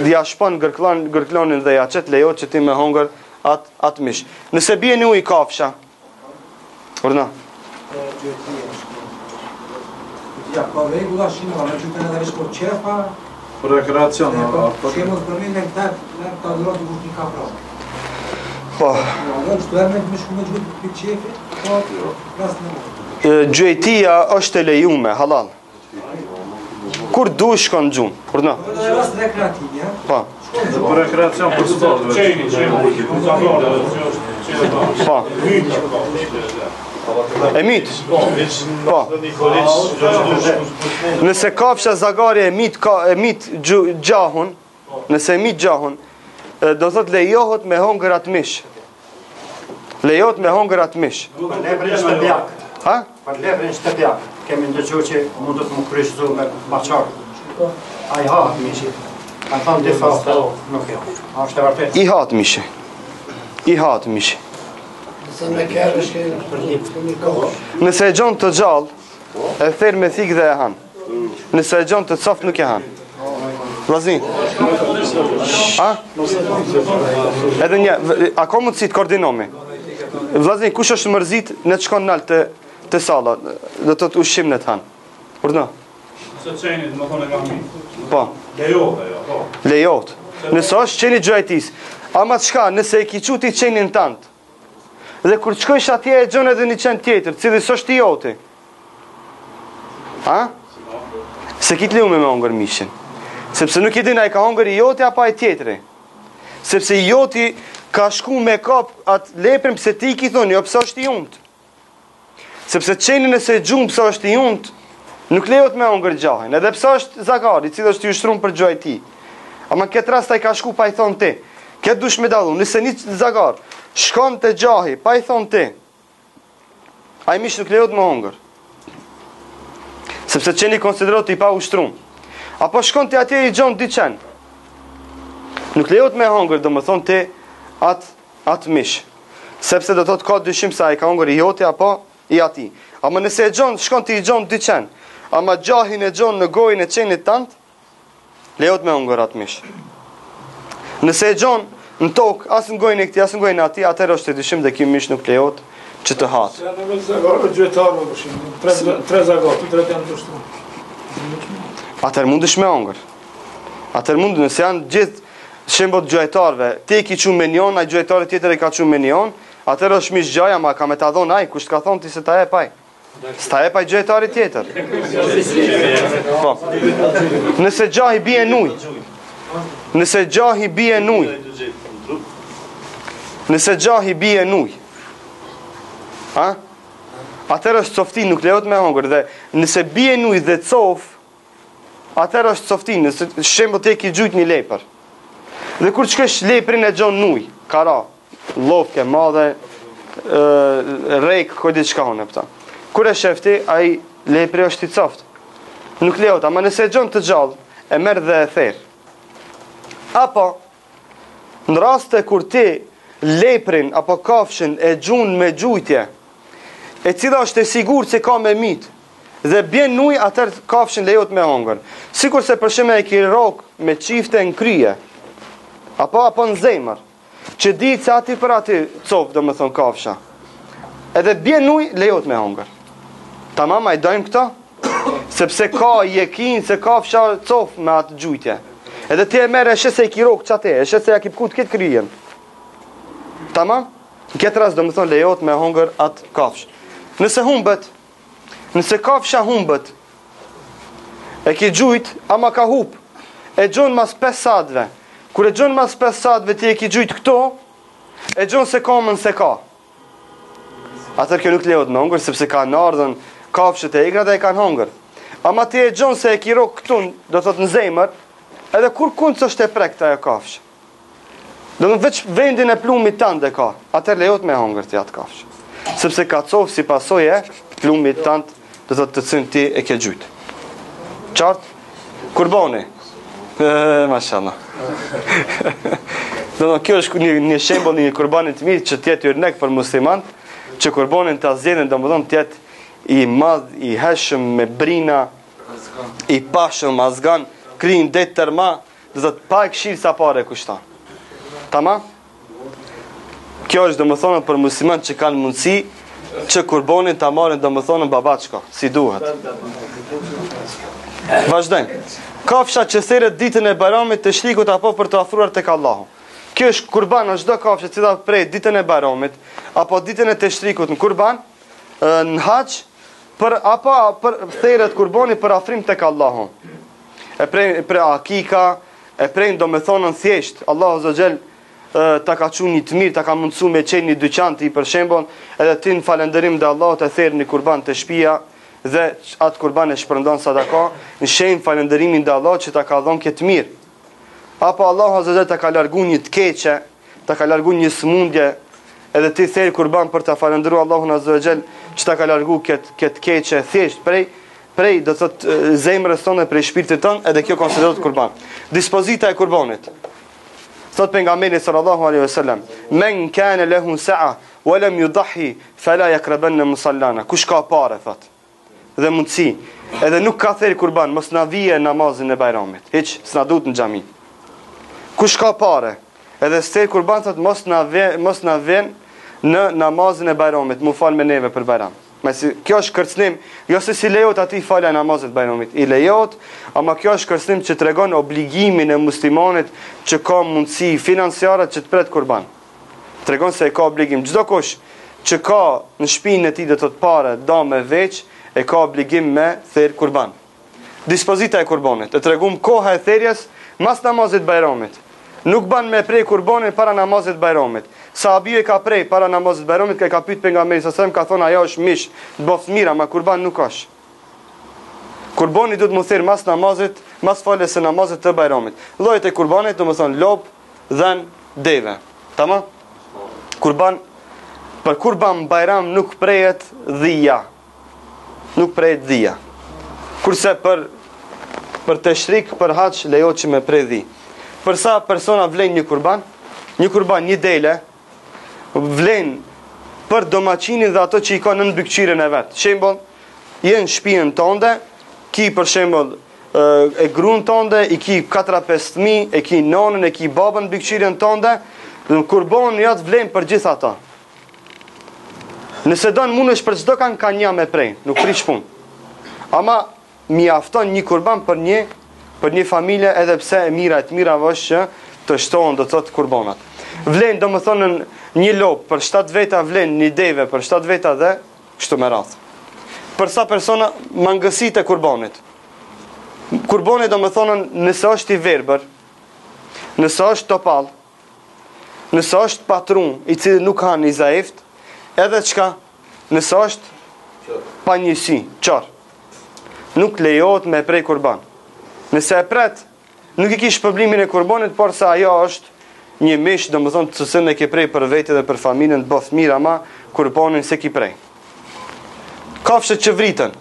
ja shpon gërklonin dhe ja çet lejohet që ti me hongër atë mish. Nëse bie në ujë kafsha. Urna. Ja, ka rregulla shino, në çupen edhe për çefa. Për rekreacion, Po kemi për mend këta, ta dhuroj të kushtin ka pra. Po. Jo, shtuar me më shumë gjë për çefi, po rastë. Gjuajtia është e lejume, halal. Kur dush shkon gjum? Urna. Në rast rekreativ, ja. Po. për rekreacion për sportëve. Po. E mit. Po. Nëse kafsha zagari e mit gjahun, nëse e mit gjahun, do thot lejohet me hongër atë mish. Lejohet me hongër atë mish. Për leprin shtëpjak. Ha? Për leprin shtëpjak. Kemi ndëgjuar që mund të më kryqëzu me baçar. Ai ha mishi. Ka thënë difa nuk jo. A është e vërtetë? I hat mishi. I hat mishi. Nëse e gjon të gjallë, e therë me thikë dhe e han. Nëse e gjon të coft nuk e han. Vllazin. A? Edhe një, a ka mundësi të koordinomi? Vllazin, kush është mërzit në të shkon nalt të salla, do të të ushqim në të han. Urdhno. Se qenit, më thonë e kam mi. Po. Lejohet ajo, po. Lejohet. Nëse është qeni gjojtis, ama të shka, nëse e ki quti qenin tant, dhe kur qkojsh atje e gjon edhe një qen tjetër, cili s'është i joti. Ha? Se ki të liume me hongër mishin. Sepse nuk i din a i ka hongër i joti apo a i tjetëri. Sepse i joti ka shku me kap atë leprin pëse ti ki thoni, jo pëse është i unt. Sepse qeni nëse gjumë pëse është i unt, nuk lejot me hongër gjahin. Edhe pëse është zakari, cilë është i ushtrum për gjoj ti. Ama këtë rast a i ka shku pa i thonë ti. Këtë dush me dallu, nëse një zagar shkon të gjahi, pa i thonë ti, a i mish nuk lejot me hongër. Sepse qeni konsiderot i pa ushtrum. Apo shkon të atje i gjon dy qen, nuk lejot me hongër, do më thonë ti atë mish. Sepse do të ka dyshim se a i ka hongër i joti apo i ati. Ama nëse e gjon, shkon të i gjon dy qen, ama gjahin e gjon në gojën e qenit tant, lejot me hongër atë mish. Nëse e gjon në tokë, asë në gojnë e këti, asë në gojnë ati, atër është të dyshim dhe kjo mish nuk lejot që të hatë. Se në me zagarë, gjëtarë, më përshimë, tre zagarë, të tretë janë të shtru. Atër mund është me hongër. Atër mund, nëse janë gjithë shembot gjojtarëve, ti ki qumë me njonë, a gjojtarë tjetër e ka qumë me njonë, atër është mish gjaja, ma ka me ta dhonë aj, kusht ka thonë ti se ta e paj. S'ta e paj gjojtari tjetër. Po. Nëse gjahi bie nuj, nëse gjahi bie nuj, nëse gjahi bie nuj, ha? Atër është coftin, nuk lejot me hongër, dhe nëse bie nuj dhe cof, atër është coftin, nëse shembo te ki gjujt një lepër. Dhe kur qëkesh leprin e gjon nuj, kara, lofke, madhe, rejk, kojdi qka hone pëta. Kur e shefti, a i lepri është i coft. Nuk lejot, ama nëse e gjon të gjallë, e merë dhe e therë. Apo, në raste kur ti leprin apo kafshin e gjun me gjujtje, e cila është e sigur që ka me mit, dhe bjen nuj, atër kafshin lejot me hongër. Sikur se përshime e ki rok me qifte në kryje, apo në zemër, që di që ati për ati copë, do më thonë kafsha. Edhe bjen nuj, lejot me hongër. Tamam, a i dojmë këta? Sepse ka jekin se kafsha copë me atë gjujtje. Edhe ti e merë e shese i kirok që ate, e shese ja ki pkut këtë kryjen. Tamam? Në këtë ras do më thonë lejot me hongër atë kafsh. Nëse humbet, nëse kafsha humbet, e ki gjujt, ama ka hup, e gjon mas 5 sadve. Kur e gjon mas 5 sadve ti e ki gjujt këto, e gjon se kamën se ka. Atër kjo nuk lejot me hongër, sepse ka në ardhën kafshët e egra dhe e kanë hongër. Ama ti e gjon se e ki rok këtun, do thot në zemër, edhe kur kundës është e prekta e kafshë. Do në veç vendin e plumit tënd e ka, atër lejot me hongër të atë kafshë. Sepse ka covë si pasoje, plumit tënd do thot të cënë ti e ke gjujtë. Qartë? Kurbani. Mashallah. Do në kjo është një shembull një kurbanit mirë që tjetë yrnek për muslimant, që kurbanin të azjenin do më thonë tjetë i madh, i heshëm me brina, i pashëm, azgan, krinë det tërma, dhe të pa e këshirë sa pare kushtan. Tama? Kjo është do më thonë për musliman që kanë mundësi që kurbanin të marrin do më thonë babaçka, si duhet. Vazhdojmë. Kafsha që theret ditën e Bajramit të shrikut apo për të afruar tek Allahu. Kjo është kurban, është çdo kafshë që prej ditën e Bajramit apo ditën e të shrikut në kurban, në haç, apo për theret kurbani për afrim tek Allahu. E prej akika, e prej do me thonën thjesht, Allahu Azza Jall ta ka qenë një të mirë, ta ka mundsuar me qenë një dyqan ti për shembull, edhe ti në falënderim te Allahut e therr një kurban te shtëpia dhe atë kurban e shpërndon sadaka, në shenjë falënderimin te Allahut që ta ka dhënë këtë mirë. Apo Allahu azza ta ka larguar një të keqe, ta ka larguar një sëmundje, edhe ti therr kurban për ta falëndëruar Allahun azza që ta ka larguar këtë keqe thjesht prej do thotë zemrës tonë, prej shpirtit tonë, edhe kjo konsiderohet kurban. Dispozita e kurbanit. Thot pejgamberi sallallahu alaihi wasallam, "Men kana lahu sa'a wa lam yudhi fala yaqrabanna musallana." Kush ka parë thot, dhe mundsi, edhe nuk ka therr kurban, mos na vije namazin e Bajramit. Hiç s'na duhet në xhami. Kush ka parë, edhe therr kurban thot mos na vjen në namazin e Bajramit, mu fal me neve për Bajram. Kjo është kërcënim, jo se si lejohet aty falja namazit Bajramit. I lejohet, ama kjo është kërcënim që tregon obligimin e muslimanit që ka mundësi financiare që të pret kurban. Tregon se e ka obligim. Çdo kush që ka në shtëpinë e tij do të parë dame veç, e ka obligim me therr kurban. Dispozita e kurbanit, e tregum koha e therrjes mas namazit Bajramit. Nuk ban me prej kurbanin para namazit Bajramit. Sahabiu e ka prej para namazit Bajramit, ka pyet pejgamberin sa ka thonë ajo është mish, të bëf mira, ma kurban nuk është. Kurbani duhet më therr mas namazit, mas faljes së namazit të Bajramit. Llojet e kurbanit, domethënë lop, dhan, deve. Tamam? Kurban për kurban Bajram nuk prehet dhia. Nuk prehet dhia. Kurse për teshrik, për haç lejohet që me prej dhi. Për sa persona vlen një kurban, një dele, vlen për domaçinin dhe ato që i ka në mbikëqyrjen e vet. Shembull, je në shtëpinë tënde, ki për shembull e gruan tënde, i ki 4-5 fëmijë, e ki nonën, e ki babën në mbikëqyrjen tënde, dhe kurbani jot vlen për gjithë ata. Nëse don mundesh për çdo ka një me prej, nuk prish punë. Ama mjafton një kurban për një familje, edhe pse e mira është që të shtohen do të thotë kurbanat. Vlen domethënë një lop për 7 veta, vlen një deve për 7 veta dhe kështu me radhë. Për sa persona mangësitë e kurbanit. Kurbani domethënë nëse është i verbër, nëse është topall, nëse është patrun i cili nuk ka një zaift, edhe çka, nëse është pa njësi, qarë, nuk lejohet me prej kurban. Nëse e pret, nuk i kish problemin e kurbanit, por sa ajo është një mish, domethënë të cilën e ke prej për vete dhe për familjen, të bëf mirë, ama kurbanin se ki prej. Kafshët që vritën.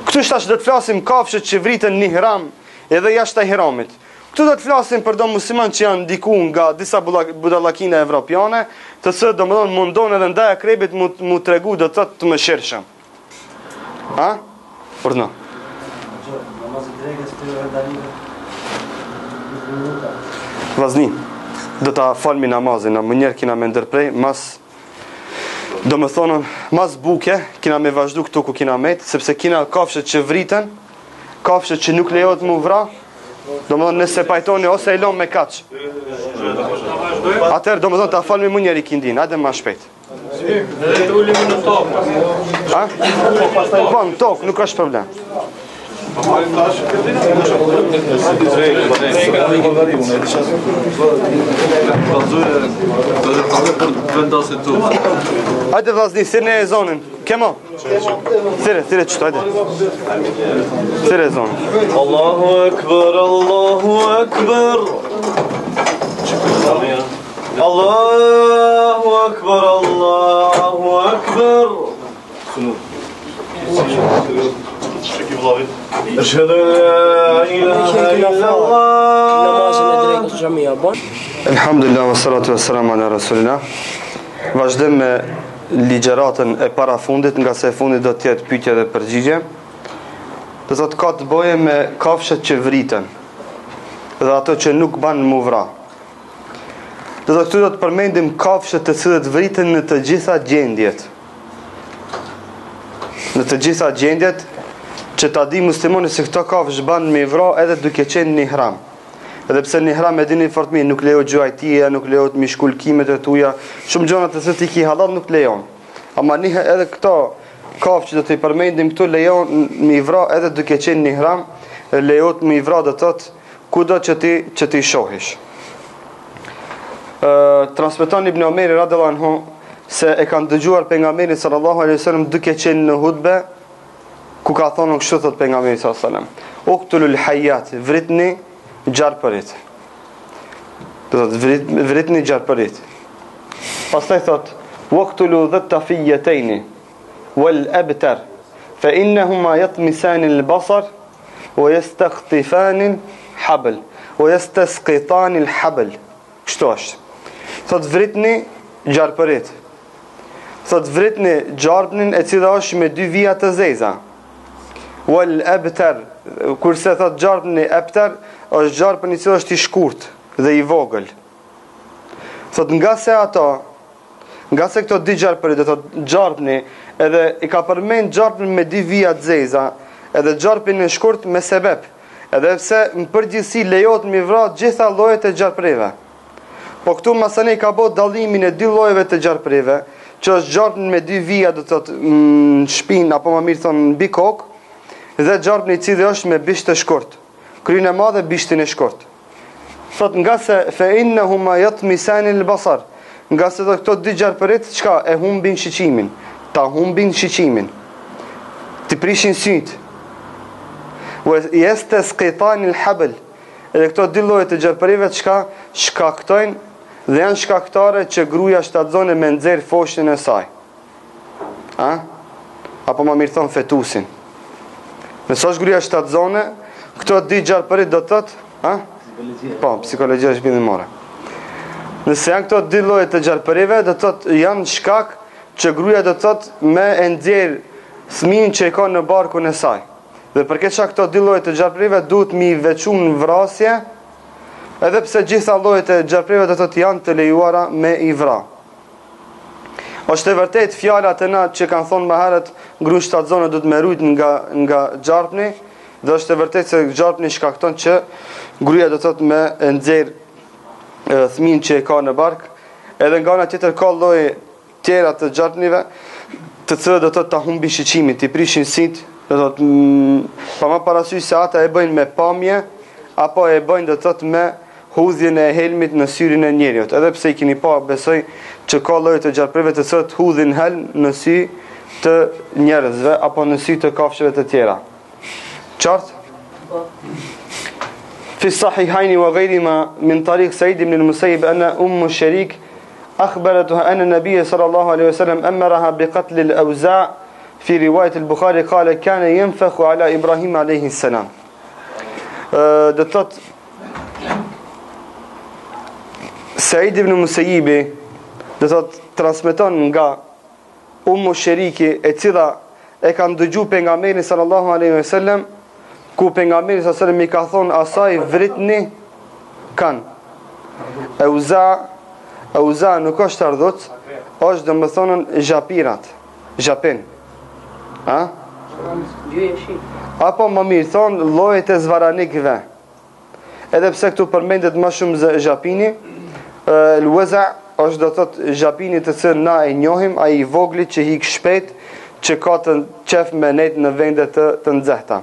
Këtu shtash do të flasim kafshët që vritën në ihram edhe jashtë ihramit. Këtu do të flasim për do musliman që janë ndiku nga disa budallakine evropiane, të cilët domethënë mundon edhe ndaj akrebit mu tregu do të thotë të mëshirshëm. Ha? Por no. Vazni, do ta falmi namazin, në mënyrë kina me ndërprej, mas buke, kina me vazhdu këtu ku kina met, sepse kina kafshët që vriten, kafshët që nuk lejohet mu vra, nëse pajtoni ose e lom me kaq. Atëherë ta falmi mënyrë i kindin, hajde më shpejt. Dhe të ulemi në tokë. Ha? Po, në tokë, nuk është problem. Hajde vllazni, thirrni e zonin. Kemo. Thirrë çto, hajde. Thirrë e zonin. Allahu Ekber, Allahu Ekber. Allahu Ekber, Allahu Ekber. Eşhedü la ilahe illallah. Namazın e drejtë xhamia bon. Elhamdulillah wa salatu wa salam ala rasulillah. Vazhdojmë me ligjëratën e parafundit, nga se fundit do të jetë pyetje dhe përgjigje. Do thotë ka të bëjë me kafshët që vriten dhe ato që nuk banë mu vra. Do thotë këtu do të përmendim kafshët të cilët vriten në të gjitha gjendjet. Në të gjitha gjendjet që ta di muslimoni se këto kafsh banë me vra edhe duke qenë në ihram. Edhe pse në ihram e dini fort mirë, nuk lejohet gjuajtia, nuk lejohet mishkullkimet e tuja, shumë gjëra të cilat i ki halal nuk lejon. Ama edhe këto kafsh që do t'i përmendim këtu lejon me vra edhe duke qenë në ihram, lejohet me vra do të thotë kudo që ti shohish. transmeton Ibn Omeri radhiyallahu anhu se e kanë dëgjuar pejgamberin sallallahu alaihi wasallam duke qenë në hutbe, ku ka thonë kështu thot pejgamberi sallallahu alaihi wasallam: "Uqtulul hayyat", vritni gjarpërit. Do thot vritni gjarpërit. Pastaj thot: "Waqtulu dhattafiyatayn wal abtar fa innahuma yatmisan al-basar wa yastakhtifan al-habl wa yastasqitan al-habl." Kështu është. Thot vritni gjarpërit. Thot vritni gjarpnin e cila është me 2 vija të zeza. Wal abtar, kurse thot gjarpni abtar është gjarpën i cili është i shkurt dhe i vogël. Thot nga se këto 2 gjarpërit, do thot gjarpni edhe i ka përmend gjarpin me 2 vija të zeza, edhe gjarpin e shkurt me sebeb. Edhe pse në përgjithësi lejohet mi vrarë gjitha llojet e gjarprive. Po këtu masane i ka bërë dallimin e 2 llojeve të gjarprive, që është gjarpin me 2 vija, do thot në shpinë apo më mirë thon mbi kokë, dhe gjarpin i cili është me bisht të shkurt, kryen e madh dhe bishtin e shkurt. Thot nga se fa innahuma yatmisan al-basar, nga se këto 2 gjarpërit çka e humbin shiqimin, ta humbin shiqimin, ti prishin syt. Wa yastasqitan al-habl, edhe këto 2 lloje të gjarpërive çka shkaktojnë dhe janë shkaktare që gruaja shtatzone me nxjerr foshën e saj. Apo më mirë thon fetusin. Nëse është gruaja shtatzone, këto 2 gjarpërit do të thotë, po, psikologjia është bindimore. Nëse janë këto 2 lloje të gjarpërive, do të thotë janë shkak që gruaja do të thotë me e nxjerr fëmijën që e ka në barkun e saj. Dhe për këtë këto 2 lloje të gjarpërive duhet mi veçuar në vrasje, edhe pse gjitha llojet e gjarprive do të thotë janë të lejuara me i vra. Është e vërtet fjalat e na që kanë thonë më herët gruaja shtatzone do të më rujt nga gjarpni, dhe është e vërtet se gjarpni shkakton që gruaja do të thotë me nxjerr fëmijën që e ka në bark, edhe nga ana tjetër ka lloje tjera të gjarpnive, të cilët do të thotë ta humbi shiqimin, ti prishin sit, do të thotë pa më parasysh se ata e bëjnë me pamje apo e bëjnë do të thotë me hudhjen e helmit në syrin e njeriut. Edhe pse i keni pa, besoj që ka lloje të gjarprive të cilët hudhin helm në sy të njerëzve apo në sy të kafshëve të tjera. Qartë? في الصحيحين وغيرهما من طريق سعيد بن المسيب أن أم الشريك أخبرتها أن النبي صلى الله عليه وسلم أمرها بقتل الأوزاع. في رواية البخاري قال كان ينفخ على إبراهيم عليه السلام. Do të thotë Said ibn Musayyibi do të thotë transmeton nga Ummu Sheriki, e cila e ka ndëgjuar pejgamberin sallallahu alaihi wasallam, ku pejgamberi sallallahu alaihi wasallam i ka thonë asaj vritni kan. Auza nuk është ardhuc, është domethënë xhapirat, xhapin. Apo më mirë thonë llojet e zvaranikëve. Edhe pse këtu përmendet më shumë xhapini, el-waza është do të thotë xhapini të cilën na e njohim, ai i voglit që hik shpejt, që ka të qef me net në vende të nxehta.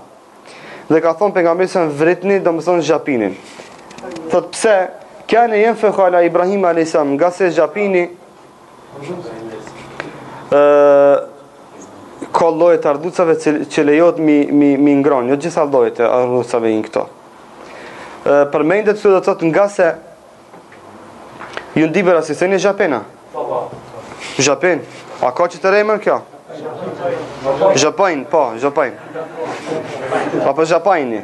Dhe ka thonë pejgamberi se vritni, domethënë xhapinin. Thot pse? Kanë yanfakhu ala Ibrahim alayhis salam, nga se xhapini ka lloje të ardhucave që lejohet mi ngron, jo gjitha llojet e ardhucave janë këto. Përmendet se do të thotë nga se ju ndibera si thënë xhapena. Xhapen. A ka që të rejmën kjo? Xhapajn, po, xhapajn. Apo xhapajni.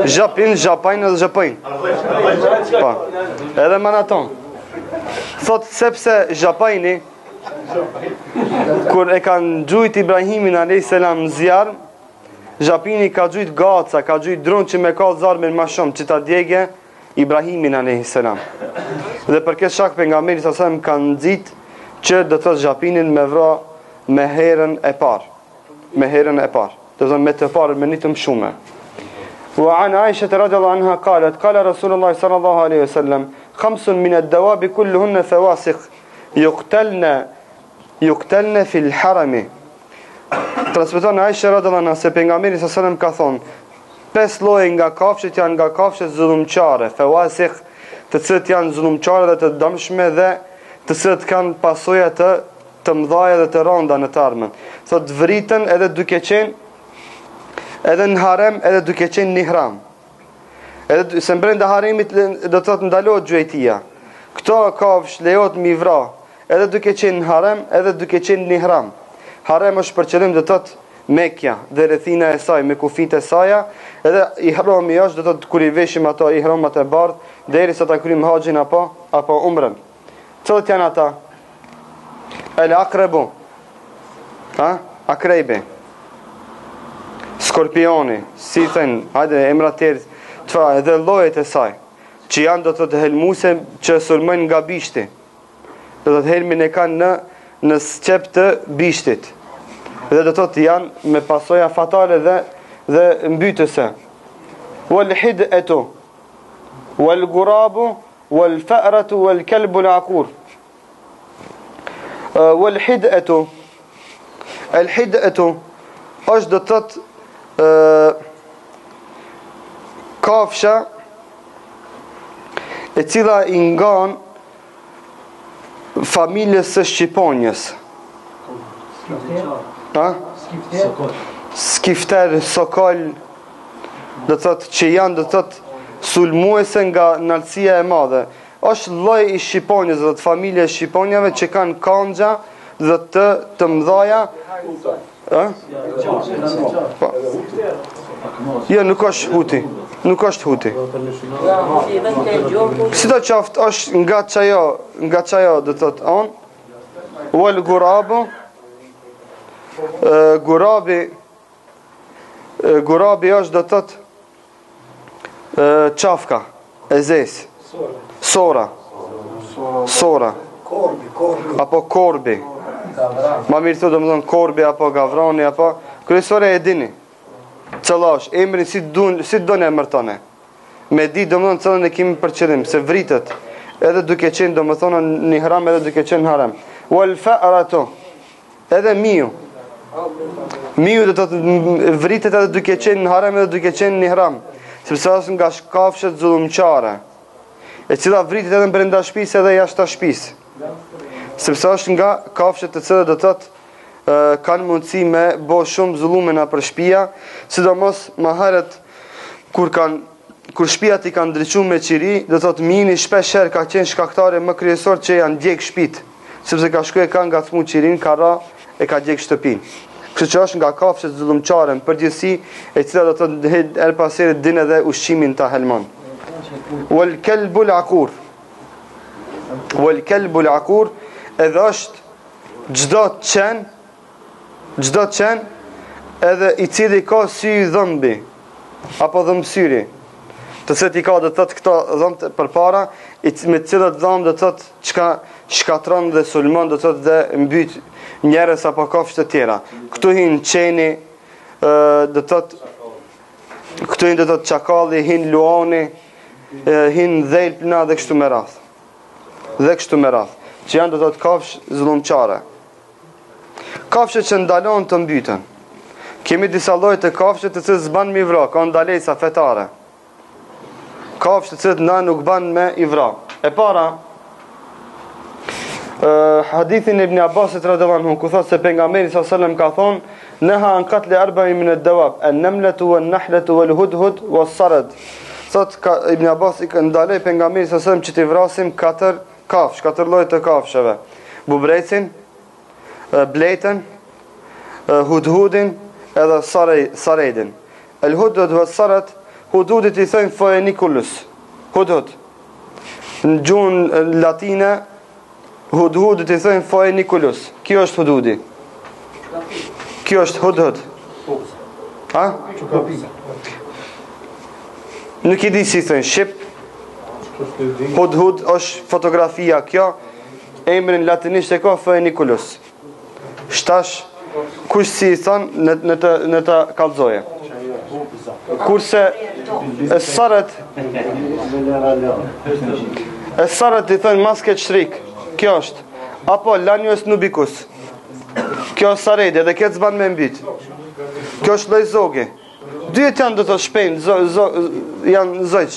Xhapin, xhapajn edhe xhapajn. Po. Edhe manaton. Thot sepse xhapajni kur e kanë gjujt Ibrahimin a.s. zjarë, xhapini ka gjujt gaca, ka gjujt dronë që me ka zarmin ma shumë, që ta djegje Ibrahimin a.s. Dhe për këtë shak pejgamberi sa më kanë nxit që do të thotë xhapinin me vra me herën e parë. Me herën e parë. Do të thonë me të parën me një të mshume. Wa an Aisha radhiyallahu anha qalet qala Rasulullah sallallahu alaihi wasallam khamsun min ad-dawab kulluhunna fawasiq yuqtalna fi al-haram. Transmeton Aisha radhiyallahu anha se pejgamberi sa ka thonë 5 lloje nga kafshët janë nga kafshët zullumçare, fawasikh, të cilët janë zullumçare dhe të dëmshme dhe të cilët kanë pasoja të mëdha dhe të rënda në të ardhmen. Thot vritën edhe duke qenë edhe në harem edhe duke qenë në ihram. Edhe se brenda haremit do të thotë ndalohet gjujtia. Këto kafsh lejohet mi vra edhe duke qenë në harem edhe duke qenë në ihram. Harem është për qëllim do të thotë Mekja dhe rrethina e saj me kufit e saja, edhe ihrami është do të thotë kur I veshim ato ihramat e bardh derisa ta kryjm haxhin apo umrën. Çfarë janë ata? El akrebu. Akrebe. Skorpioni, si thënë, hajde emra tjerë, edhe llojet e saj, që janë do të thotë helmuse që sulmojnë nga bishti. Do të thotë helmin e kanë në sqep të bishtit. Dhe do të thotë janë me pasoja fatale dhe mbytëse. Wal hid'atu wal ghurabu wal fa'ratu wal kalbu al aqur. Wal hid'atu al hid'atu është do të thotë kafsha e cila I ngan familjes së shqiponjës. Skifter, sokol, do të thotë që janë do të thotë sulmuese nga nalësia e madhe. Është lloj I shqiponjës, do të thotë familje e shqiponjave që kanë kangja dhe të mëdhaja. Jo, nuk është huti. Nuk është huti. Si do qoftë është nga qajo do të thotë on. Wal ghurabu. Gurabi është do të thotë qafka, e zes. Sora. Apo korbi. Ma mirë thotë domethënë korbi apo gavrani apo kryesore e dini. Çellash, emrin si doni emërtone. Me di domethënë cëllën e kemi për qëllim se vritet edhe duke qenë domethënë në ihram edhe duke qenë në harem. Wal fa'ratu. Edhe miu. Miu do të vritet edhe duke qenë në harem edhe duke qenë në ihram, sepse është nga kafshët zullumçare, e cila vritet edhe brenda shtëpisë edhe jashtë shtëpisë. Sepse është nga kafshët të cilët do të thotë kanë mundësi me bë shumë zullume nëpër shtëpia, sidomos më herët kur shtëpiat I kanë ndriçuar me qiri, do të thotë mini shpesh herë ka qenë shkaktare më kryesor që janë djeg shtëpit, sepse ka shkuar ka ngacmuar qirin, ka ra e ka djeg shtëpinë. Kështu që është nga kafshët zullumçare në përgjithësi, e cila do të thotë her pas here din edhe ushqimin ta helmon. Wal kalbu al aqur. Wal kalbu al aqur edhe është çdo qen edhe I cili ka sy dhëmbi apo dhëmbësyri. Të cilët I ka do të thotë këto dhëmbë përpara, me të cilat dhëmbë do të thotë çka shkatron dhe sulmon do të thotë dhe mbyt njerëz apo kafshë të tjera. Këtu hin qeni, do të thotë këtu hin do të thotë çakalli, hin luani, hin dhelpna dhe kështu me radhë. Që janë do të thotë kafshë zullumçare. Kafshët që ndalon të mbyten. Kemi disa lloje të kafshëve të cilët s'ban me vra, ka ndalesa fetare. Kafshët të cilët na nuk ban me I vra. E para hadithin Ibn Abbasit radhiyallahu anhu ku thotë se pejgamberi sallallahu alajhi wasallam ka thonë neha an qatl arba'in min ad-dawab an-namlatu wan-nahlatu wal-hudhud was-sarad. Thotë Ibn Abbas I ndaloi pejgamberi sallallahu alajhi wasallam që të vrasim 4 lloje të kafshëve. Bubrecin, bletën, hudhudin edhe saredin. El-hudhud was-sarad, hudhudit I thënë phoeniculus. Hudhud. Në gjuhën latine hudhudit I thënë phoeniculus. Kjo është hudhudi. Kjo është hudhud. Nuk I di si thënë shqip. Hudhud është fotografia kjo. Emrin latinisht e ka phoeniculus. Shtash kush si I thënë në të kallëzoje. Kurse sarat I thënë masket shtrik. Kjo është. Apo Lanius nubicus. Kjo është saredi, edhe këtë zban me mbyt. Kjo është lloj zogi. Dyet janë do të shpejnë, janë zëjq.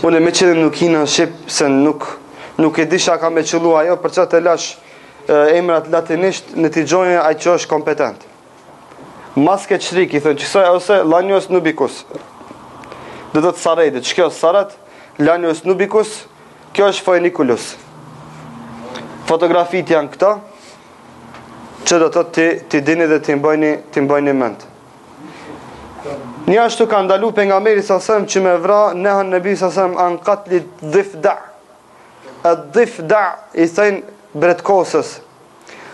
Unë me qëllim nuk hina në Shqip, se nuk e disha ka me qëllu ajo, për që të lash emrat latinisht në t'i gjojnë aj që është kompetent. Maske qrik, i thënë qësoj, ose Lanios Nubikus. Dhe do të sarejde, që kjo është sarat, Lanios Nubikus, kjo është Foenikulus. Fotografit janë këta, që do të t'i dini dhe t'i mbojni mend. Një ashtu ka ndalu pejgamberi sasem që me vra nehan nebi sasem an katlit dhifda. E dhifda i thënë bretkosës.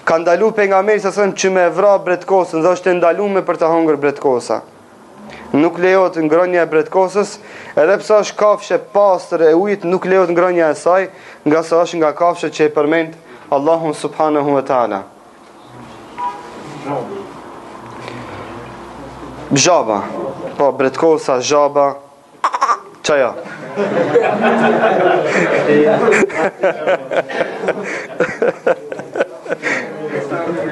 Ka ndalu pejgamberi sasem që me vra bretkosën dhe është ndaluar për të hongër bretkosa. Nuk lejohet ngrënia e bretkosës, edhe pse është kafshë pastër e ujit, nuk lejohet ngrënia e saj, nga sa është nga kafshët që e përmend Allahu subhanahu wa taala. Zhaba, po bretkosa, zhaba, qaja.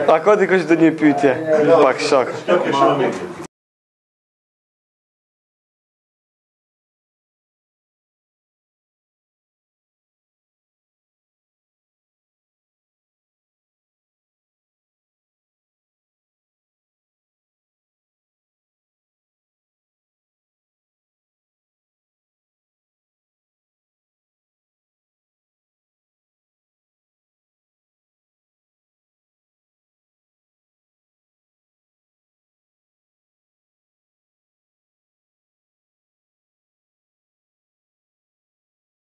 A ka dikush do një pyetje? Pak shok.